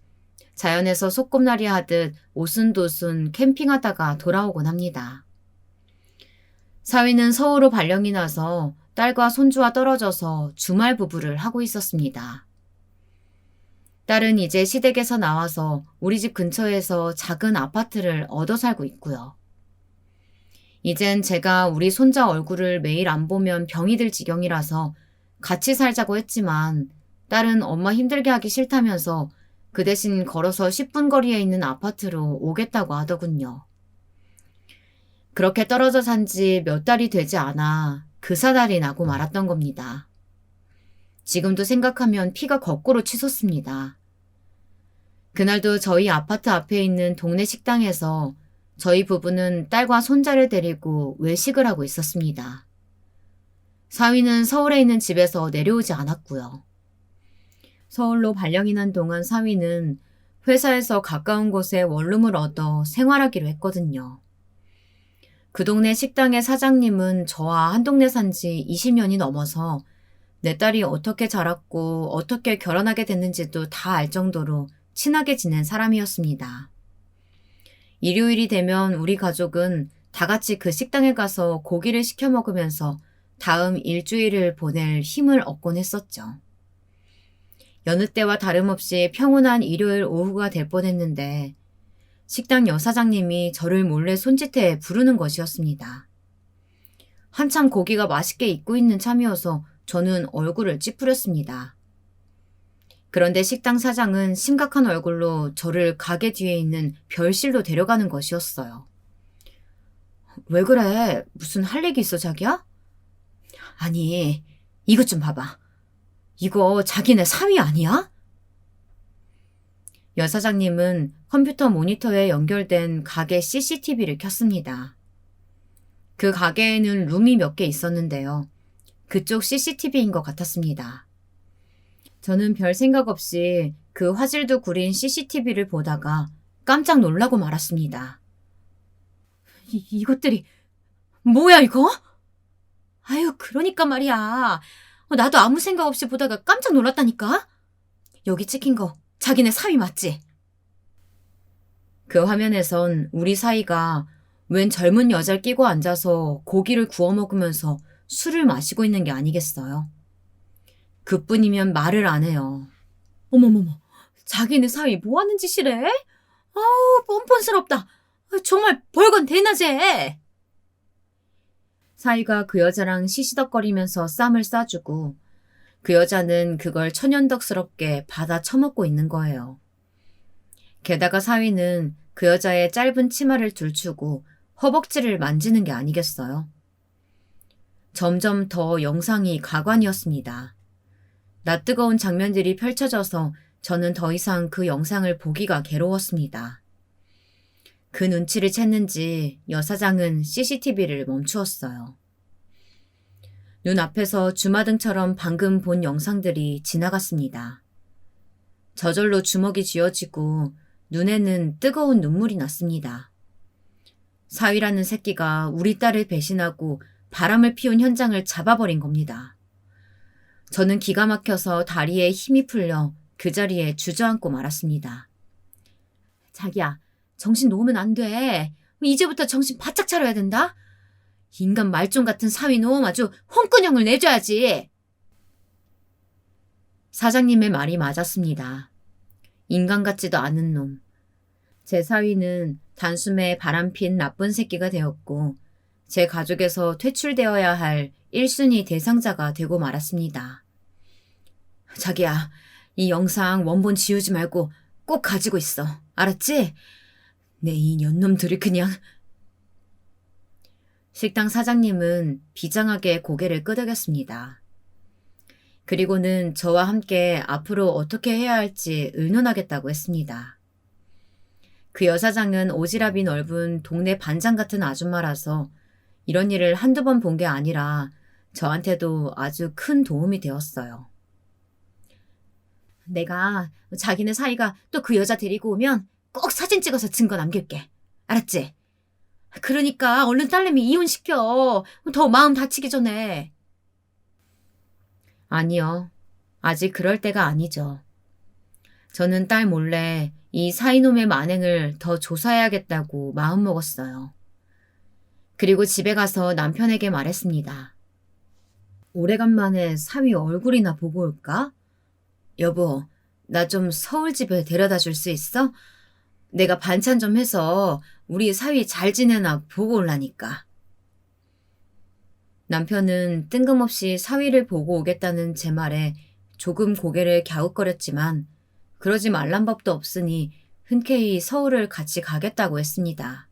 자연에서 소꿉놀이 하듯 오순도순 캠핑하다가 돌아오곤 합니다. 사위는 서울로 발령이 나서 딸과 손주와 떨어져서 주말 부부를 하고 있었습니다. 딸은 이제 시댁에서 나와서 우리 집 근처에서 작은 아파트를 얻어 살고 있고요. 이젠 제가 우리 손자 얼굴을 매일 안 보면 병이 들 지경이라서 같이 살자고 했지만 딸은 엄마 힘들게 하기 싫다면서 그 대신 걸어서 10분 거리에 있는 아파트로 오겠다고 하더군요. 그렇게 떨어져 산 지 몇 달이 되지 않아 그 사달이 나고 말았던 겁니다. 지금도 생각하면 피가 거꾸로 치솟습니다. 그날도 저희 아파트 앞에 있는 동네 식당에서 저희 부부는 딸과 손자를 데리고 외식을 하고 있었습니다. 사위는 서울에 있는 집에서 내려오지 않았고요. 서울로 발령이 난 동안 사위는 회사에서 가까운 곳에 원룸을 얻어 생활하기로 했거든요. 그 동네 식당의 사장님은 저와 한 동네 산 지 20년이 넘어서 내 딸이 어떻게 자랐고 어떻게 결혼하게 됐는지도 다 알 정도로 친하게 지낸 사람이었습니다. 일요일이 되면 우리 가족은 다 같이 그 식당에 가서 고기를 시켜 먹으면서 다음 일주일을 보낼 힘을 얻곤 했었죠. 여느 때와 다름없이 평온한 일요일 오후가 될 뻔했는데 식당 여사장님이 저를 몰래 손짓해 부르는 것이었습니다. 한참 고기가 맛있게 익고 있는 참이어서 저는 얼굴을 찌푸렸습니다. 그런데 식당 사장은 심각한 얼굴로 저를 가게 뒤에 있는 별실로 데려가는 것이었어요. 왜 그래? 무슨 할 얘기 있어, 자기야? 아니, 이것 좀 봐봐. 이거 자기네 사위 아니야? 여사장님은 컴퓨터 모니터에 연결된 가게 CCTV를 켰습니다. 그 가게에는 룸이 몇 개 있었는데요. 그쪽 CCTV인 것 같았습니다. 저는 별 생각 없이 그 화질도 구린 CCTV를 보다가 깜짝 놀라고 말았습니다. 이것들이 뭐야 이거? 아유 그러니까 말이야. 나도 아무 생각 없이 보다가 깜짝 놀랐다니까. 여기 찍힌 거 자기네 사위 맞지? 그 화면에선 우리 사위가 웬 젊은 여자를 끼고 앉아서 고기를 구워 먹으면서 술을 마시고 있는 게 아니겠어요? 그뿐이면 말을 안 해요. 어머머머, 자기네 사위 뭐 하는 짓이래? 아우, 뻔뻔스럽다. 정말 벌건 대낮에. 사위가 그 여자랑 시시덕거리면서 쌈을 싸주고 그 여자는 그걸 천연덕스럽게 받아 처먹고 있는 거예요. 게다가 사위는 그 여자의 짧은 치마를 들추고 허벅지를 만지는 게 아니겠어요? 점점 더 영상이 가관이었습니다. 낯뜨거운 장면들이 펼쳐져서 저는 더 이상 그 영상을 보기가 괴로웠습니다. 그 눈치를 챘는지 여사장은 CCTV를 멈추었어요. 눈앞에서 주마등처럼 방금 본 영상들이 지나갔습니다. 저절로 주먹이 쥐어지고 눈에는 뜨거운 눈물이 났습니다. 사위라는 새끼가 우리 딸을 배신하고 바람을 피운 현장을 잡아버린 겁니다. 저는 기가 막혀서 다리에 힘이 풀려 그 자리에 주저앉고 말았습니다. 자기야, 정신 놓으면 안 돼. 이제부터 정신 바짝 차려야 된다. 인간 말종 같은 사위놈 아주 홍군형을 내줘야지. 사장님의 말이 맞았습니다. 인간 같지도 않은 놈. 제 사위는 단숨에 바람핀 나쁜 새끼가 되었고 제 가족에서 퇴출되어야 할 1순위 대상자가 되고 말았습니다. 자기야, 이 영상 원본 지우지 말고 꼭 가지고 있어. 알았지? 내 이 년놈들이 그냥... 식당 사장님은 비장하게 고개를 끄덕였습니다. 그리고는 저와 함께 앞으로 어떻게 해야 할지 의논하겠다고 했습니다. 그 여사장은 오지랖이 넓은 동네 반장 같은 아줌마라서 이런 일을 한두 번 본 게 아니라 저한테도 아주 큰 도움이 되었어요. 내가 자기네 사이가 또 그 여자 데리고 오면 꼭 사진 찍어서 증거 남길게. 알았지? 그러니까 얼른 딸내미 이혼시켜. 더 마음 다치기 전에. 아니요. 아직 그럴 때가 아니죠. 저는 딸 몰래 이 사이놈의 만행을 더 조사해야겠다고 마음먹었어요. 그리고 집에 가서 남편에게 말했습니다. 오래간만에 사위 얼굴이나 보고 올까? 여보, 나 좀 서울 집에 데려다 줄 수 있어? 내가 반찬 좀 해서 우리 사위 잘 지내나 보고 올라니까. 남편은 뜬금없이 사위를 보고 오겠다는 제 말에 조금 고개를 갸웃거렸지만 그러지 말란 법도 없으니 흔쾌히 서울을 같이 가겠다고 했습니다.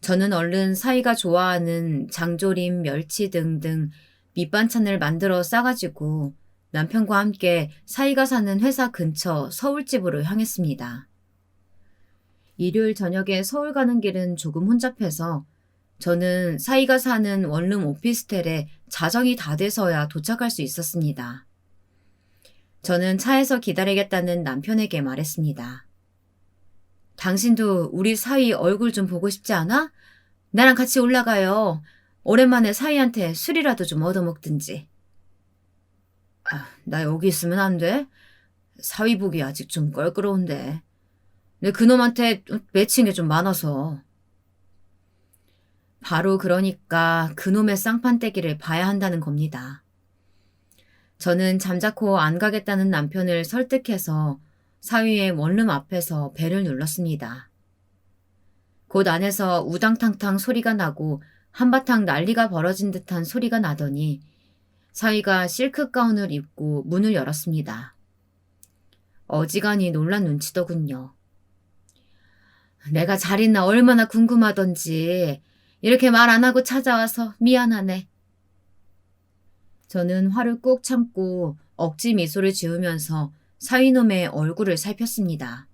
저는 얼른 사위가 좋아하는 장조림, 멸치 등등 밑반찬을 만들어 싸가지고 남편과 함께 사위가 사는 회사 근처 서울집으로 향했습니다. 일요일 저녁에 서울 가는 길은 조금 혼잡해서 저는 사위가 사는 원룸 오피스텔에 자정이 다 돼서야 도착할 수 있었습니다. 저는 차에서 기다리겠다는 남편에게 말했습니다. 당신도 우리 사위 얼굴 좀 보고 싶지 않아? 나랑 같이 올라가요. 오랜만에 사위한테 술이라도 좀 얻어먹든지. 나 여기 있으면 안 돼? 사위 보기 아직 좀 껄끄러운데. 내 그놈한테 맺힌 게 좀 많아서. 바로 그러니까 그놈의 쌍판떼기를 봐야 한다는 겁니다. 저는 잠자코 안 가겠다는 남편을 설득해서 사위의 원룸 앞에서 벨을 눌렀습니다. 곧 안에서 우당탕탕 소리가 나고 한바탕 난리가 벌어진 듯한 소리가 나더니 사위가 실크 가운을 입고 문을 열었습니다. 어지간히 놀란 눈치더군요. 내가 잘 있나 얼마나 궁금하던지 이렇게 말 안 하고 찾아와서 미안하네. 저는 화를 꾹 참고 억지 미소를 지으면서 사위놈의 얼굴을 살폈습니다.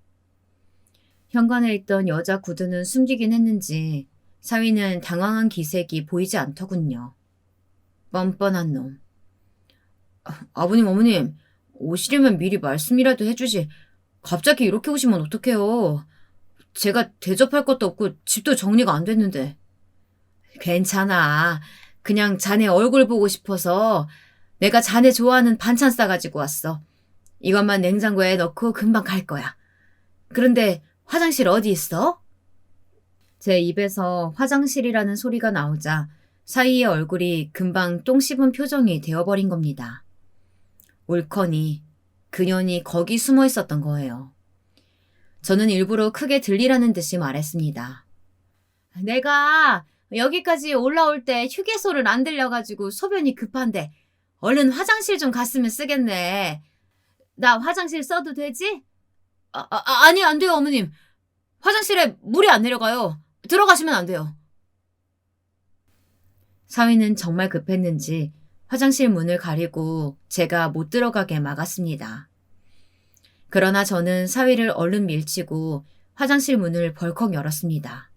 현관에 있던 여자 구두는 숨기긴 했는지 사위는 당황한 기색이 보이지 않더군요. 뻔뻔한 놈. 아버님, 어머님, 오시려면 미리 말씀이라도 해주지. 갑자기 이렇게 오시면 어떡해요. 제가 대접할 것도 없고 집도 정리가 안 됐는데. 괜찮아. 그냥 자네 얼굴 보고 싶어서 내가 자네 좋아하는 반찬 싸가지고 왔어. 이것만 냉장고에 넣고 금방 갈 거야. 그런데 화장실 어디 있어? 제 입에서 화장실이라는 소리가 나오자 사위의 얼굴이 금방 똥 씹은 표정이 되어버린 겁니다. 옳거니 그년이 거기 숨어 있었던 거예요. 저는 일부러 크게 들리라는 듯이 말했습니다. 내가 여기까지 올라올 때 휴게소를 안 들려가지고 소변이 급한데 얼른 화장실 좀 갔으면 쓰겠네. 나 화장실 써도 되지? 아니, 안 돼요, 어머님. 화장실에 물이 안 내려가요. 들어가시면 안 돼요. 사위는 정말 급했는지 화장실 문을 가리고 제가 못 들어가게 막았습니다. 그러나 저는 사위를 얼른 밀치고 화장실 문을 벌컥 열었습니다.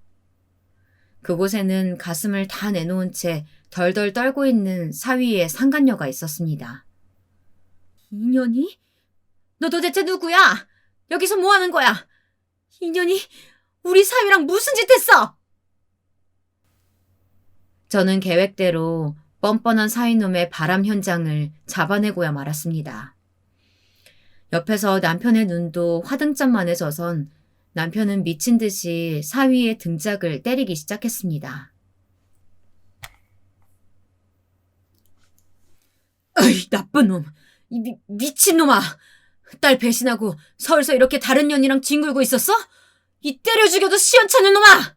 그곳에는 가슴을 다 내놓은 채 덜덜 떨고 있는 사위의 상간녀가 있었습니다. 이년이? 너 도대체 누구야? 여기서 뭐 하는 거야? 이년이 우리 사위랑 무슨 짓 했어? 저는 계획대로 뻔뻔한 사위놈의 바람 현장을 잡아내고야 말았습니다. 옆에서 남편의 눈도 화등짝만해져선 남편은 미친 듯이 사위의 등짝을 때리기 시작했습니다. 어이, 나쁜 놈! 미친놈아! 딸 배신하고 서울서 이렇게 다른 년이랑 뒹굴고 있었어? 이 때려 죽여도 시원찮은 놈아!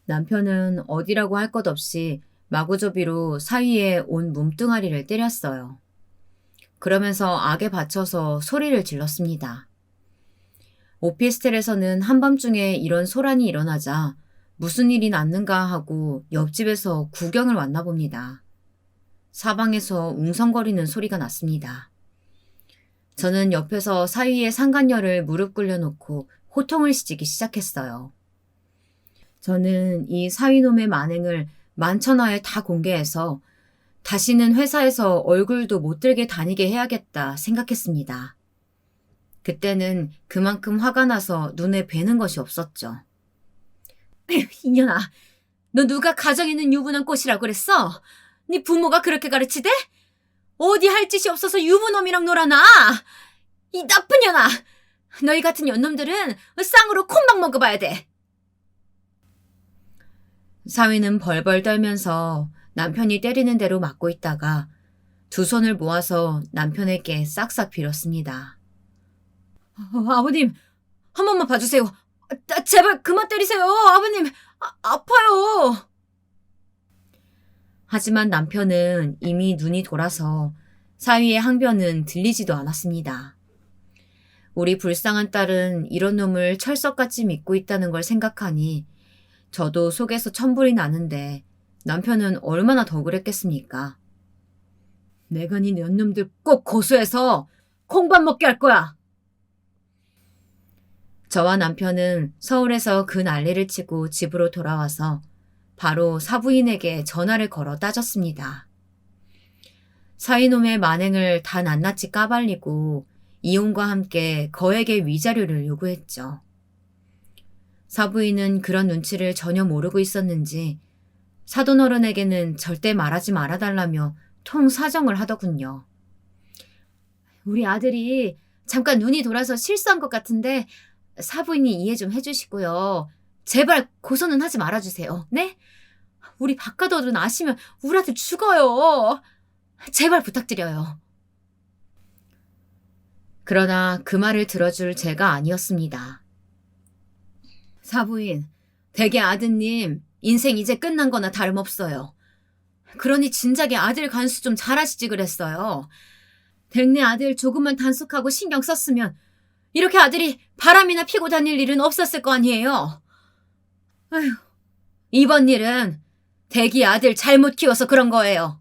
남편은 어디라고 할 것 없이 마구잡이로 사위의 온 몸뚱아리를 때렸어요. 그러면서 악에 받쳐서 소리를 질렀습니다. 오피스텔에서는 한밤중에 이런 소란이 일어나자 무슨 일이 났는가 하고 옆집에서 구경을 왔나 봅니다. 사방에서 웅성거리는 소리가 났습니다. 저는 옆에서 사위의 상간녀를 무릎 꿇려놓고 호통을 치기 시작했어요. 저는 이 사위놈의 만행을 만천하에 다 공개해서 다시는 회사에서 얼굴도 못 들게 다니게 해야겠다 생각했습니다. 그때는 그만큼 화가 나서 눈에 뵈는 것이 없었죠. 이년아, 너 누가 가정 있는 유부남 꽃이라고 그랬어? 네 부모가 그렇게 가르치대? 어디 할 짓이 없어서 유부놈이랑 놀아나? 이 나쁜 년아! 너희 같은 년놈들은 쌍으로 콩밥 먹어봐야 돼. 사위는 벌벌 떨면서 남편이 때리는 대로 맞고 있다가 두 손을 모아서 남편에게 싹싹 빌었습니다. 아버님, 한 번만 봐주세요. 제발 그만 때리세요. 아버님, 아파요. 하지만 남편은 이미 눈이 돌아서 사위의 항변은 들리지도 않았습니다. 우리 불쌍한 딸은 이런 놈을 철석같이 믿고 있다는 걸 생각하니 저도 속에서 천불이 나는데 남편은 얼마나 더 그랬겠습니까? 내가 네 년놈들 꼭 고소해서 콩밥 먹게 할 거야. 저와 남편은 서울에서 그 난리를 치고 집으로 돌아와서 바로 사부인에게 전화를 걸어 따졌습니다. 사위놈의 만행을 다 낱낱이 까발리고 이혼과 함께 거액의 위자료를 요구했죠. 사부인은 그런 눈치를 전혀 모르고 있었는지 사돈어른에게는 절대 말하지 말아달라며 통 사정을 하더군요. 우리 아들이 잠깐 눈이 돌아서 실수한 것 같은데 사부인이 이해 좀 해주시고요. 제발 고소는 하지 말아주세요. 네? 우리 박가더든 아시면 우리 아들 죽어요. 제발 부탁드려요. 그러나 그 말을 들어줄 제가 아니었습니다. 사부인, 대개 아드님 인생 이제 끝난 거나 다름없어요. 그러니 진작에 아들 간수 좀 잘하시지 그랬어요. 댁내 아들 조금만 단속하고 신경 썼으면 이렇게 아들이 바람이나 피고 다닐 일은 없었을 거 아니에요. 아휴, 이번 일은 댁이 아들 잘못 키워서 그런 거예요.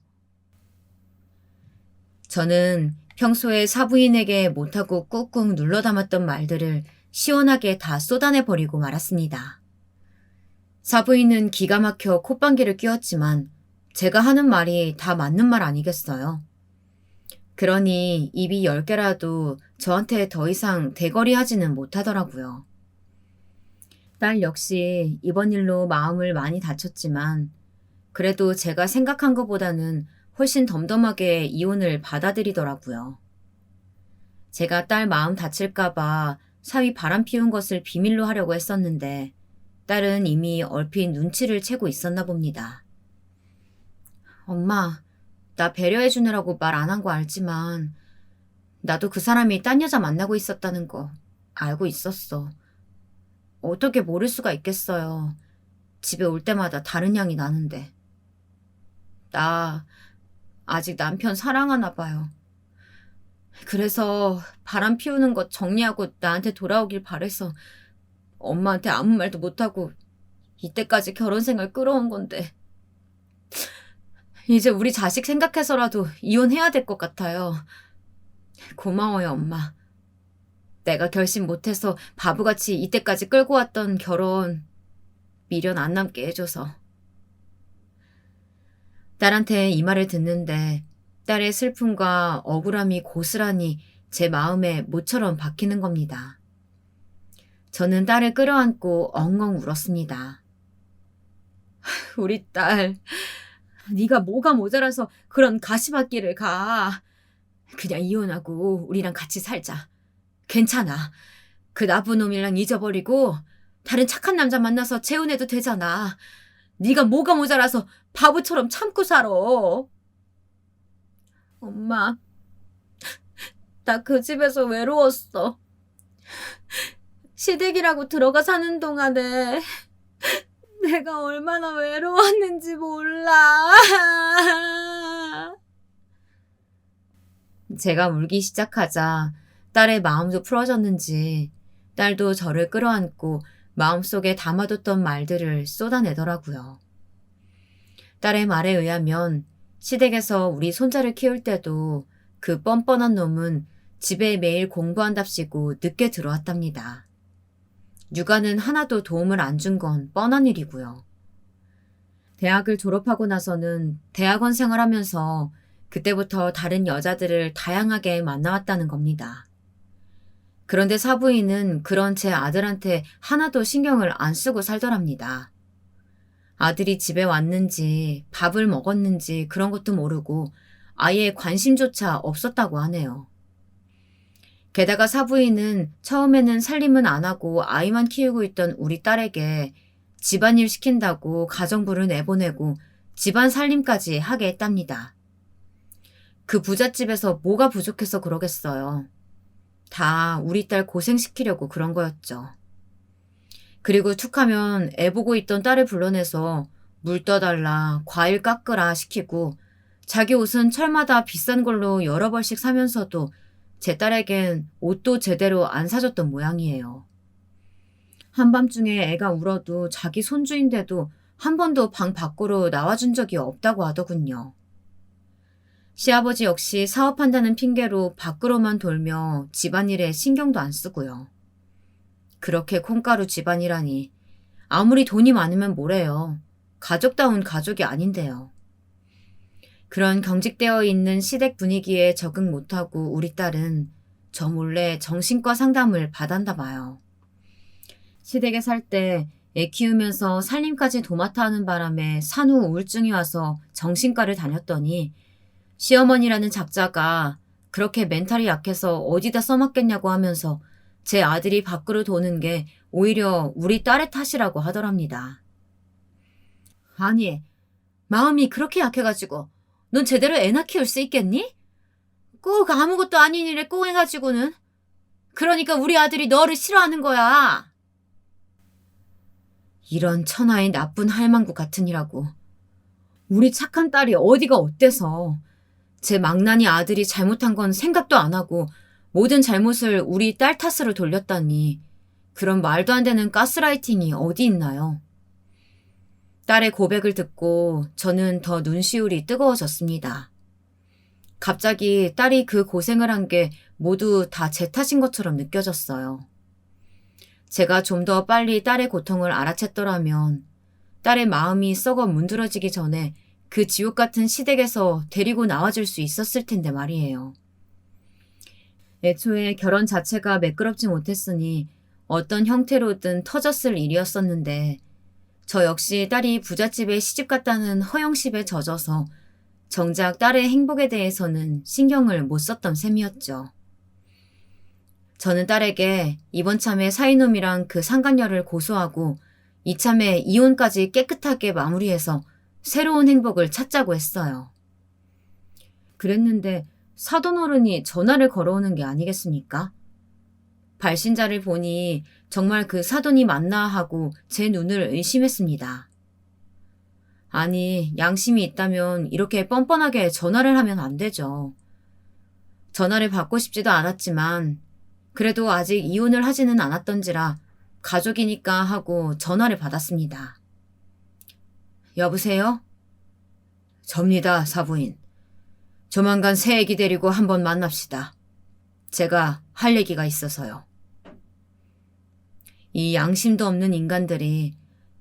저는 평소에 사부인에게 못하고 꾹꾹 눌러 담았던 말들을 시원하게 다 쏟아내버리고 말았습니다. 사부인은 기가 막혀 콧방귀를 뀌었지만 제가 하는 말이 다 맞는 말 아니겠어요. 그러니 입이 10개라도 저한테 더 이상 대거리 하지는 못하더라고요. 딸 역시 이번 일로 마음을 많이 다쳤지만 그래도 제가 생각한 것보다는 훨씬 덤덤하게 이혼을 받아들이더라고요. 제가 딸 마음 다칠까봐 사위 바람 피운 것을 비밀로 하려고 했었는데 딸은 이미 얼핏 눈치를 채고 있었나 봅니다. 엄마, 나 배려해주느라고 말 안 한 거 알지만 나도 그 사람이 딴 여자 만나고 있었다는 거 알고 있었어. 어떻게 모를 수가 있겠어요. 집에 올 때마다 다른 향이 나는데. 나 아직 남편 사랑하나 봐요. 그래서 바람 피우는 것 정리하고 나한테 돌아오길 바래서 엄마한테 아무 말도 못하고 이때까지 결혼 생활 끌어온 건데 이제 우리 자식 생각해서라도 이혼해야 될 것 같아요. 고마워요, 엄마. 내가 결심 못해서 바보같이 이때까지 끌고 왔던 결혼 미련 안 남게 해줘서. 딸한테 이 말을 듣는데 딸의 슬픔과 억울함이 고스란히 제 마음에 모처럼 박히는 겁니다. 저는 딸을 끌어안고 엉엉 울었습니다. 우리 딸, 네가 뭐가 모자라서 그런 가시밭길을 가. 그냥 이혼하고 우리랑 같이 살자. 괜찮아. 그 나쁜 놈이랑 잊어버리고 다른 착한 남자 만나서 재혼해도 되잖아. 네가 뭐가 모자라서 바보처럼 참고 살아. 엄마, 나 그 집에서 외로웠어. 시댁이라고 들어가 사는 동안에 내가 얼마나 외로웠는지 몰라. 제가 울기 시작하자 딸의 마음도 풀어졌는지 딸도 저를 끌어안고 마음속에 담아뒀던 말들을 쏟아내더라고요. 딸의 말에 의하면 시댁에서 우리 손자를 키울 때도 그 뻔뻔한 놈은 집에 매일 공부한답시고 늦게 들어왔답니다. 육아는 하나도 도움을 안 준 건 뻔한 일이고요. 대학을 졸업하고 나서는 대학원 생활하면서 그때부터 다른 여자들을 다양하게 만나왔다는 겁니다. 그런데 사부인은 그런 제 아들한테 하나도 신경을 안 쓰고 살더랍니다. 아들이 집에 왔는지 밥을 먹었는지 그런 것도 모르고 아예 관심조차 없었다고 하네요. 게다가 사부인은 처음에는 살림은 안 하고 아이만 키우고 있던 우리 딸에게 집안일 시킨다고 가정부를 내보내고 집안 살림까지 하게 했답니다. 그 부잣집에서 뭐가 부족해서 그러겠어요. 다 우리 딸 고생시키려고 그런 거였죠. 그리고 툭하면 애 보고 있던 딸을 불러내서 물 떠달라, 과일 깎으라 시키고 자기 옷은 철마다 비싼 걸로 여러 벌씩 사면서도 제 딸에겐 옷도 제대로 안 사줬던 모양이에요. 한밤중에 애가 울어도 자기 손주인데도 한 번도 방 밖으로 나와준 적이 없다고 하더군요. 시아버지 역시 사업한다는 핑계로 밖으로만 돌며 집안일에 신경도 안 쓰고요. 그렇게 콩가루 집안이라니 아무리 돈이 많으면 뭐래요. 가족다운 가족이 아닌데요. 그런 경직되어 있는 시댁 분위기에 적응 못하고 우리 딸은 저 몰래 정신과 상담을 받았나 봐요. 시댁에 살 때 애 키우면서 살림까지 도맡아 하는 바람에 산후 우울증이 와서 정신과를 다녔더니 시어머니라는 작자가 그렇게 멘탈이 약해서 어디다 써먹겠냐고 하면서 제 아들이 밖으로 도는 게 오히려 우리 딸의 탓이라고 하더랍니다. 아니, 마음이 그렇게 약해가지고 넌 제대로 애나 키울 수 있겠니? 꼭 아무것도 아닌 일에 꼭 해가지고는. 그러니까 우리 아들이 너를 싫어하는 거야. 이런 천하의 나쁜 할망구 같으니라고. 우리 착한 딸이 어디가 어때서. 제 망나니 아들이 잘못한 건 생각도 안 하고 모든 잘못을 우리 딸 탓으로 돌렸다니 그런 말도 안 되는 가스라이팅이 어디 있나요? 딸의 고백을 듣고 저는 더 눈시울이 뜨거워졌습니다. 갑자기 딸이 그 고생을 한 게 모두 다 제 탓인 것처럼 느껴졌어요. 제가 좀 더 빨리 딸의 고통을 알아챘더라면 딸의 마음이 썩어 문드러지기 전에 그 지옥 같은 시댁에서 데리고 나와줄 수 있었을 텐데 말이에요. 애초에 결혼 자체가 매끄럽지 못했으니 어떤 형태로든 터졌을 일이었었는데 저 역시 딸이 부잣집에 시집갔다는 허영심에 젖어서 정작 딸의 행복에 대해서는 신경을 못 썼던 셈이었죠. 저는 딸에게 이번 참에 사이놈이랑 그 상간녀를 고소하고 이참에 이혼까지 깨끗하게 마무리해서 새로운 행복을 찾자고 했어요. 그랬는데 사돈어른이 전화를 걸어오는 게 아니겠습니까? 발신자를 보니 정말 그 사돈이 맞나 하고 제 눈을 의심했습니다. 아니, 양심이 있다면 이렇게 뻔뻔하게 전화를 하면 안 되죠. 전화를 받고 싶지도 않았지만 그래도 아직 이혼을 하지는 않았던지라 가족이니까 하고 전화를 받았습니다. 여보세요? 접니다, 사부인. 조만간 새 애기 데리고 한번 만납시다. 제가 할 얘기가 있어서요. 이 양심도 없는 인간들이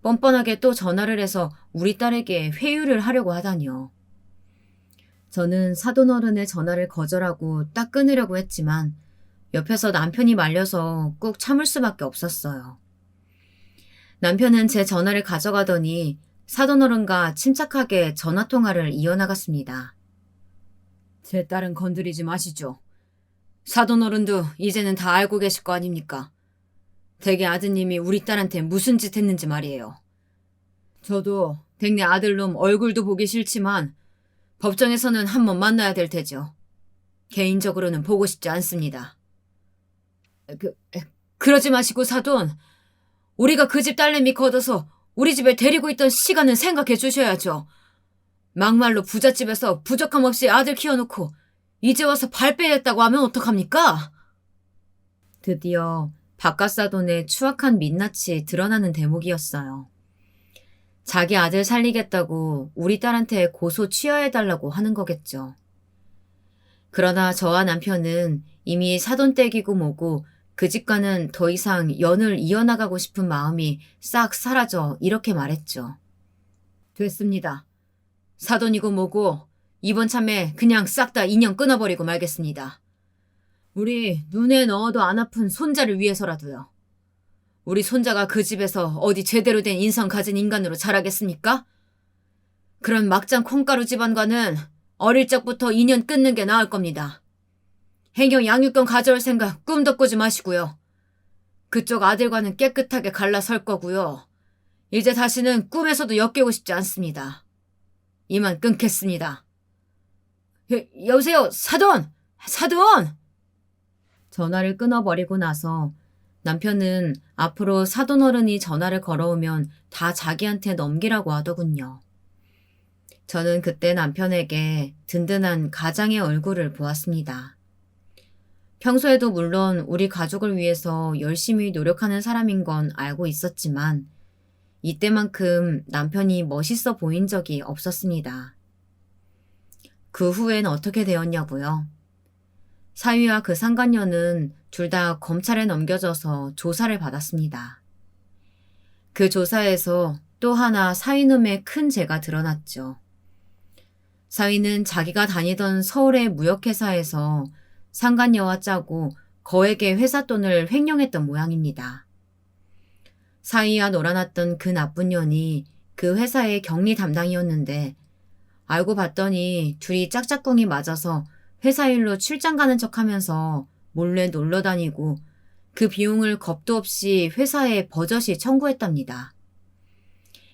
뻔뻔하게 또 전화를 해서 우리 딸에게 회유를 하려고 하다니요. 저는 사돈어른의 전화를 거절하고 딱 끊으려고 했지만 옆에서 남편이 말려서 꾹 참을 수밖에 없었어요. 남편은 제 전화를 가져가더니 사돈어른과 침착하게 전화통화를 이어나갔습니다. 제 딸은 건드리지 마시죠. 사돈어른도 이제는 다 알고 계실 거 아닙니까? 댁의 아드님이 우리 딸한테 무슨 짓 했는지 말이에요. 저도 댁내 아들놈 얼굴도 보기 싫지만 법정에서는 한번 만나야 될 테죠. 개인적으로는 보고 싶지 않습니다. 그러지 마시고 사돈. 우리가 그 집 딸내미 걷어서 우리 집에 데리고 있던 시간은 생각해 주셔야죠. 막말로 부잣집에서 부족함 없이 아들 키워놓고 이제 와서 발 빼냈다고 하면 어떡합니까? 드디어 바깥사돈의 추악한 민낯이 드러나는 대목이었어요. 자기 아들 살리겠다고 우리 딸한테 고소 취하해달라고 하는 거겠죠. 그러나 저와 남편은 이미 사돈댁이고 뭐고 그 집과는 더 이상 연을 이어나가고 싶은 마음이 싹 사라져 이렇게 말했죠. 됐습니다. 사돈이고 뭐고 이번 참에 그냥 싹 다 인연 끊어버리고 말겠습니다. 우리 눈에 넣어도 안 아픈 손자를 위해서라도요. 우리 손자가 그 집에서 어디 제대로 된 인성 가진 인간으로 자라겠습니까? 그런 막장 콩가루 집안과는 어릴 적부터 인연 끊는 게 나을 겁니다. 행여 양육권 가져올 생각 꿈도 꾸지 마시고요. 그쪽 아들과는 깨끗하게 갈라설 거고요. 이제 다시는 꿈에서도 엮이고 싶지 않습니다. 이만 끊겠습니다. 여보세요, 사돈! 사돈! 전화를 끊어버리고 나서 남편은 앞으로 사돈어른이 전화를 걸어오면 다 자기한테 넘기라고 하더군요. 저는 그때 남편에게 든든한 가장의 얼굴을 보았습니다. 평소에도 물론 우리 가족을 위해서 열심히 노력하는 사람인 건 알고 있었지만 이때만큼 남편이 멋있어 보인 적이 없었습니다. 그 후엔 어떻게 되었냐고요? 사위와 그 상간녀는 둘 다 검찰에 넘겨져서 조사를 받았습니다. 그 조사에서 또 하나 사위놈의 큰 죄가 드러났죠. 사위는 자기가 다니던 서울의 무역회사에서 상간녀와 짜고 거액의 회사 돈을 횡령했던 모양입니다. 사위와 놀아났던 그 나쁜 년이 그 회사의 격리 담당이었는데 알고 봤더니 둘이 짝짝꿍이 맞아서 회사 일로 출장 가는 척하면서 몰래 놀러 다니고 그 비용을 겁도 없이 회사에 버젓이 청구했답니다.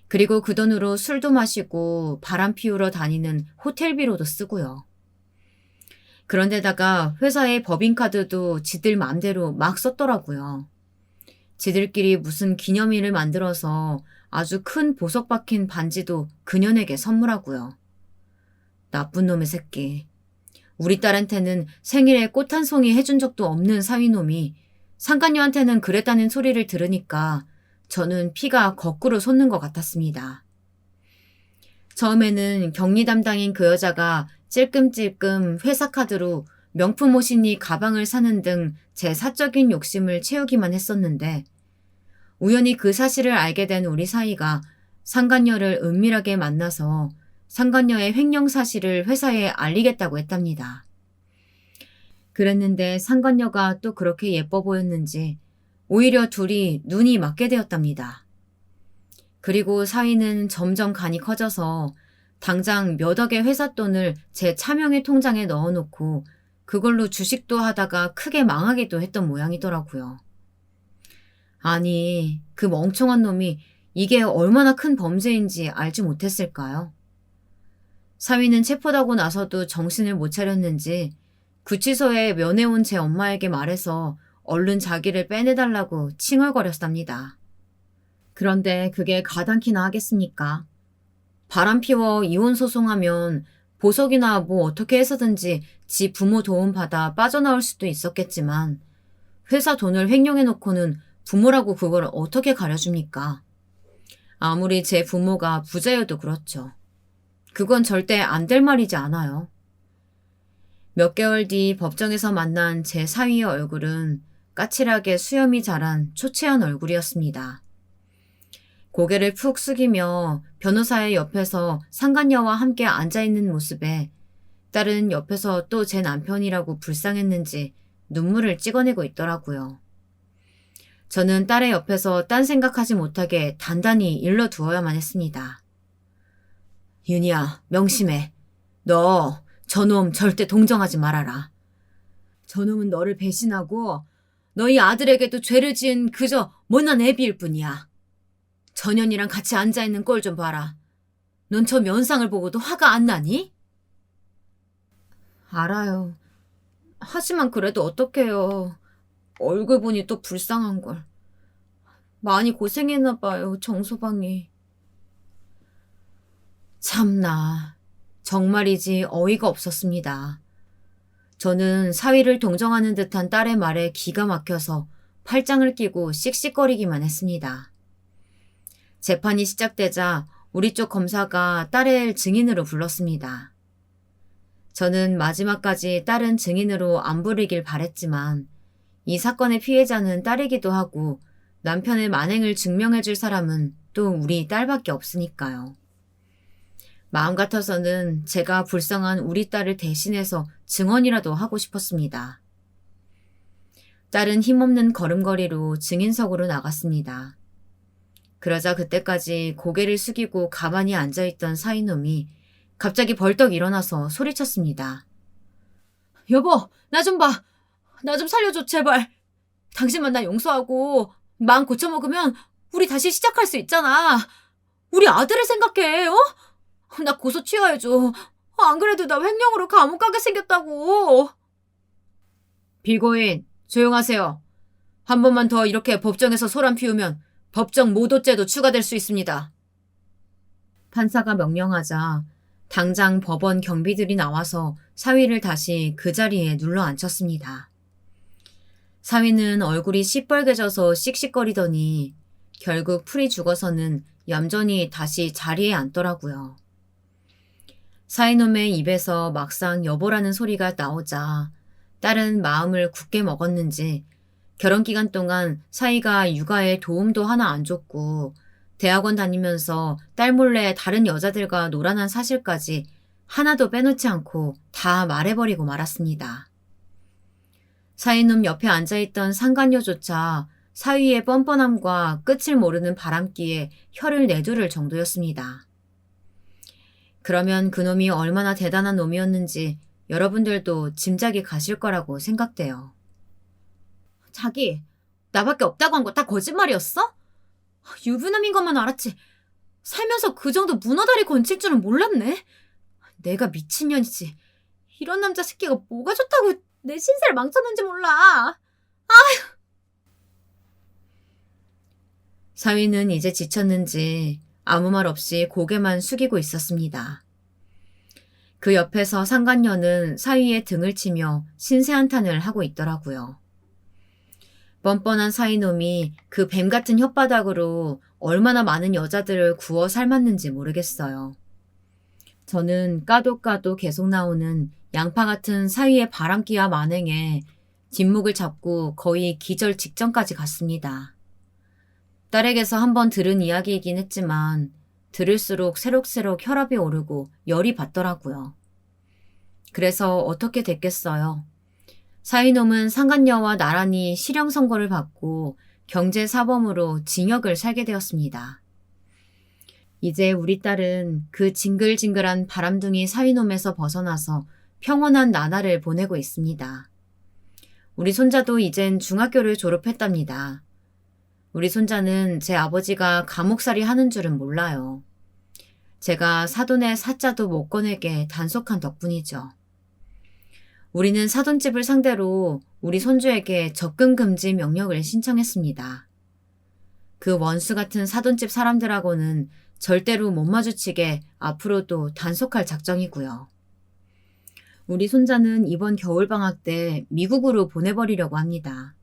그리고 그 돈으로 술도 마시고 바람 피우러 다니는 호텔비로도 쓰고요. 그런데다가 회사의 법인카드도 지들 마음대로 막 썼더라고요. 지들끼리 무슨 기념일을 만들어서 아주 큰 보석 박힌 반지도 그년에게 선물하고요. 나쁜 놈의 새끼. 우리 딸한테는 생일에 꽃 한 송이 해준 적도 없는 사위놈이 상간녀한테는 그랬다는 소리를 들으니까 저는 피가 거꾸로 솟는 것 같았습니다. 처음에는 격리 담당인 그 여자가 찔끔찔끔 회사 카드로 명품 옷이니 가방을 사는 등 제 사적인 욕심을 채우기만 했었는데 우연히 그 사실을 알게 된 우리 사이가 상간녀를 은밀하게 만나서 상간녀의 횡령 사실을 회사에 알리겠다고 했답니다. 그랬는데 상간녀가 또 그렇게 예뻐 보였는지 오히려 둘이 눈이 맞게 되었답니다. 그리고 사위는 점점 간이 커져서 당장 몇 억의 회사 돈을 제 차명의 통장에 넣어놓고 그걸로 주식도 하다가 크게 망하기도 했던 모양이더라고요. 아니, 그 멍청한 놈이 이게 얼마나 큰 범죄인지 알지 못했을까요? 사위는 체포되고 나서도 정신을 못 차렸는지 구치소에 면회온 제 엄마에게 말해서 얼른 자기를 빼내달라고 칭얼거렸답니다. 그런데 그게 가당키나 하겠습니까? 바람 피워 이혼 소송하면 보석이나 뭐 어떻게 해서든지 지 부모 도움 받아 빠져나올 수도 있었겠지만 회사 돈을 횡령해놓고는 부모라고 그걸 어떻게 가려줍니까? 아무리 제 부모가 부자여도 그렇죠. 그건 절대 안 될 말이지 않아요. 몇 개월 뒤 법정에서 만난 제 사위의 얼굴은 까칠하게 수염이 자란 초췌한 얼굴이었습니다. 고개를 푹 숙이며 변호사의 옆에서 상간녀와 함께 앉아있는 모습에 딸은 옆에서 또 제 남편이라고 불쌍했는지 눈물을 찍어내고 있더라고요. 저는 딸의 옆에서 딴 생각하지 못하게 단단히 일러두어야만 했습니다. 윤희야, 명심해. 너 저놈 절대 동정하지 말아라. 저놈은 너를 배신하고 너희 아들에게도 죄를 지은 그저 못난 애비일 뿐이야. 전현이랑 같이 앉아있는 꼴 좀 봐라. 넌 저 면상을 보고도 화가 안 나니? 알아요. 하지만 그래도 어떡해요. 얼굴 보니 또 불쌍한걸. 많이 고생했나 봐요, 정소방이. 참나, 정말이지 어이가 없었습니다. 저는 사위를 동정하는 듯한 딸의 말에 기가 막혀서 팔짱을 끼고 씩씩거리기만 했습니다. 재판이 시작되자 우리 쪽 검사가 딸을 증인으로 불렀습니다. 저는 마지막까지 딸은 증인으로 안 부르길 바랬지만 이 사건의 피해자는 딸이기도 하고 남편의 만행을 증명해줄 사람은 또 우리 딸밖에 없으니까요. 마음 같아서는 제가 불쌍한 우리 딸을 대신해서 증언이라도 하고 싶었습니다. 딸은 힘없는 걸음걸이로 증인석으로 나갔습니다. 그러자 그때까지 고개를 숙이고 가만히 앉아있던 사이놈이 갑자기 벌떡 일어나서 소리쳤습니다. 여보, 나 좀 봐. 나 좀 살려줘, 제발. 당신만 나 용서하고 마음 고쳐먹으면 우리 다시 시작할 수 있잖아. 우리 아들을 생각해, 어? 나 고소 취하해줘. 안 그래도 나 횡령으로 감옥 가게 생겼다고. 피고인, 조용하세요. 한 번만 더 이렇게 법정에서 소란 피우면 법정 모도죄도 추가될 수 있습니다. 판사가 명령하자 당장 법원 경비들이 나와서 사위를 다시 그 자리에 눌러 앉혔습니다. 사위는 얼굴이 시뻘개져서 씩씩거리더니 결국 풀이 죽어서는 얌전히 다시 자리에 앉더라고요. 사위놈의 입에서 막상 여보라는 소리가 나오자 딸은 마음을 굳게 먹었는지 결혼 기간 동안 사위가 육아에 도움도 하나 안 줬고 대학원 다니면서 딸 몰래 다른 여자들과 놀아난 사실까지 하나도 빼놓지 않고 다 말해버리고 말았습니다. 사위놈 옆에 앉아있던 상간녀조차 사위의 뻔뻔함과 끝을 모르는 바람기에 혀를 내두를 정도였습니다. 그러면 그놈이 얼마나 대단한 놈이었는지 여러분들도 짐작이 가실 거라고 생각돼요. 자기, 나밖에 없다고 한 거 다 거짓말이었어? 유부남인 것만 알았지. 살면서 그 정도 문어다리 건칠 줄은 몰랐네. 내가 미친년이지. 이런 남자 새끼가 뭐가 좋다고 내 신세를 망쳤는지 몰라. 사위는 이제 지쳤는지 아무 말 없이 고개만 숙이고 있었습니다. 그 옆에서 상간녀는 사위의 등을 치며 신세 한탄을 하고 있더라고요. 뻔뻔한 사위놈이 그 뱀 같은 혓바닥으로 얼마나 많은 여자들을 구워 삶았는지 모르겠어요. 저는 까도 계속 나오는 양파 같은 사위의 바람기와 만행에 뒷목을 잡고 거의 기절 직전까지 갔습니다. 딸에게서 한번 들은 이야기이긴 했지만 들을수록 새록새록 혈압이 오르고 열이 받더라고요. 그래서 어떻게 됐겠어요. 사위놈은 상간녀와 나란히 실형 선고를 받고 경제사범으로 징역을 살게 되었습니다. 이제 우리 딸은 그 징글징글한 바람둥이 사위놈에서 벗어나서 평온한 나날을 보내고 있습니다. 우리 손자도 이젠 중학교를 졸업했답니다. 우리 손자는 제 아버지가 감옥살이 하는 줄은 몰라요. 제가 사돈의 사자도 못 꺼내게 단속한 덕분이죠. 우리는 사돈집을 상대로 우리 손주에게 접근 금지 명령을 신청했습니다. 그 원수 같은 사돈집 사람들하고는 절대로 못 마주치게 앞으로도 단속할 작정이고요. 우리 손자는 이번 겨울방학 때 미국으로 보내버리려고 합니다.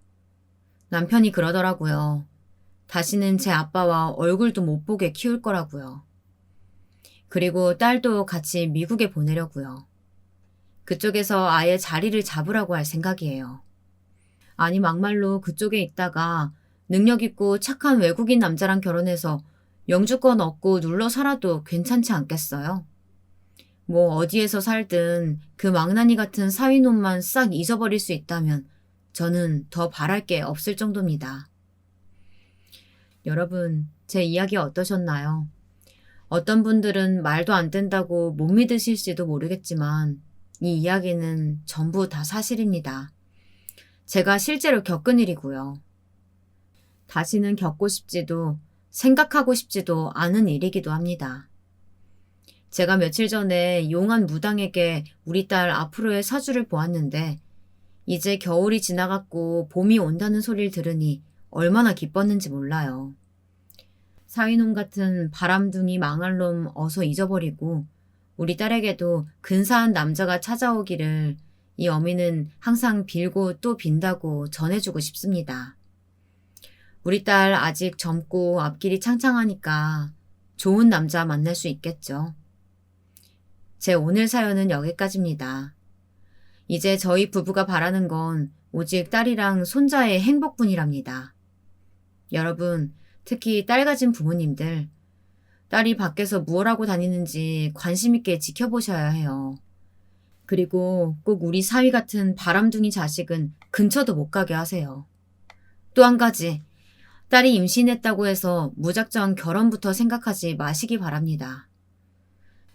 남편이 그러더라고요. 다시는 제 아빠와 얼굴도 못 보게 키울 거라고요. 그리고 딸도 같이 미국에 보내려고요. 그쪽에서 아예 자리를 잡으라고 할 생각이에요. 아니 막말로 그쪽에 있다가 능력 있고 착한 외국인 남자랑 결혼해서 영주권 얻고 눌러 살아도 괜찮지 않겠어요? 뭐 어디에서 살든 그 망나니 같은 사위놈만 싹 잊어버릴 수 있다면 저는 더 바랄 게 없을 정도입니다. 여러분, 제 이야기 어떠셨나요? 어떤 분들은 말도 안 된다고 못 믿으실지도 모르겠지만 이 이야기는 전부 다 사실입니다. 제가 실제로 겪은 일이고요. 다시는 겪고 싶지도 생각하고 싶지도 않은 일이기도 합니다. 제가 며칠 전에 용한 무당에게 우리 딸 앞으로의 사주를 보았는데 이제 겨울이 지나갔고 봄이 온다는 소리를 들으니 얼마나 기뻤는지 몰라요. 사위놈 같은 바람둥이 망할 놈 어서 잊어버리고 우리 딸에게도 근사한 남자가 찾아오기를 이 어미는 항상 빌고 또 빈다고 전해주고 싶습니다. 우리 딸 아직 젊고 앞길이 창창하니까 좋은 남자 만날 수 있겠죠. 제 오늘 사연은 여기까지입니다. 이제 저희 부부가 바라는 건 오직 딸이랑 손자의 행복뿐이랍니다. 여러분, 특히 딸 가진 부모님들, 딸이 밖에서 무엇 하고 다니는지 관심 있게 지켜보셔야 해요. 그리고 꼭 우리 사위 같은 바람둥이 자식은 근처도 못 가게 하세요. 또 한 가지, 딸이 임신했다고 해서 무작정 결혼부터 생각하지 마시기 바랍니다.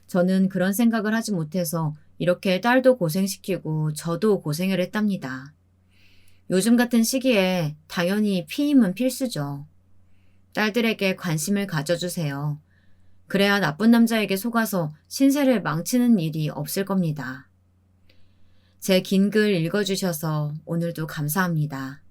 저는 그런 생각을 하지 못해서 이렇게 딸도 고생시키고 저도 고생을 했답니다. 요즘 같은 시기에 당연히 피임은 필수죠. 딸들에게 관심을 가져주세요. 그래야 나쁜 남자에게 속아서 신세를 망치는 일이 없을 겁니다. 제 긴 글 읽어주셔서 오늘도 감사합니다.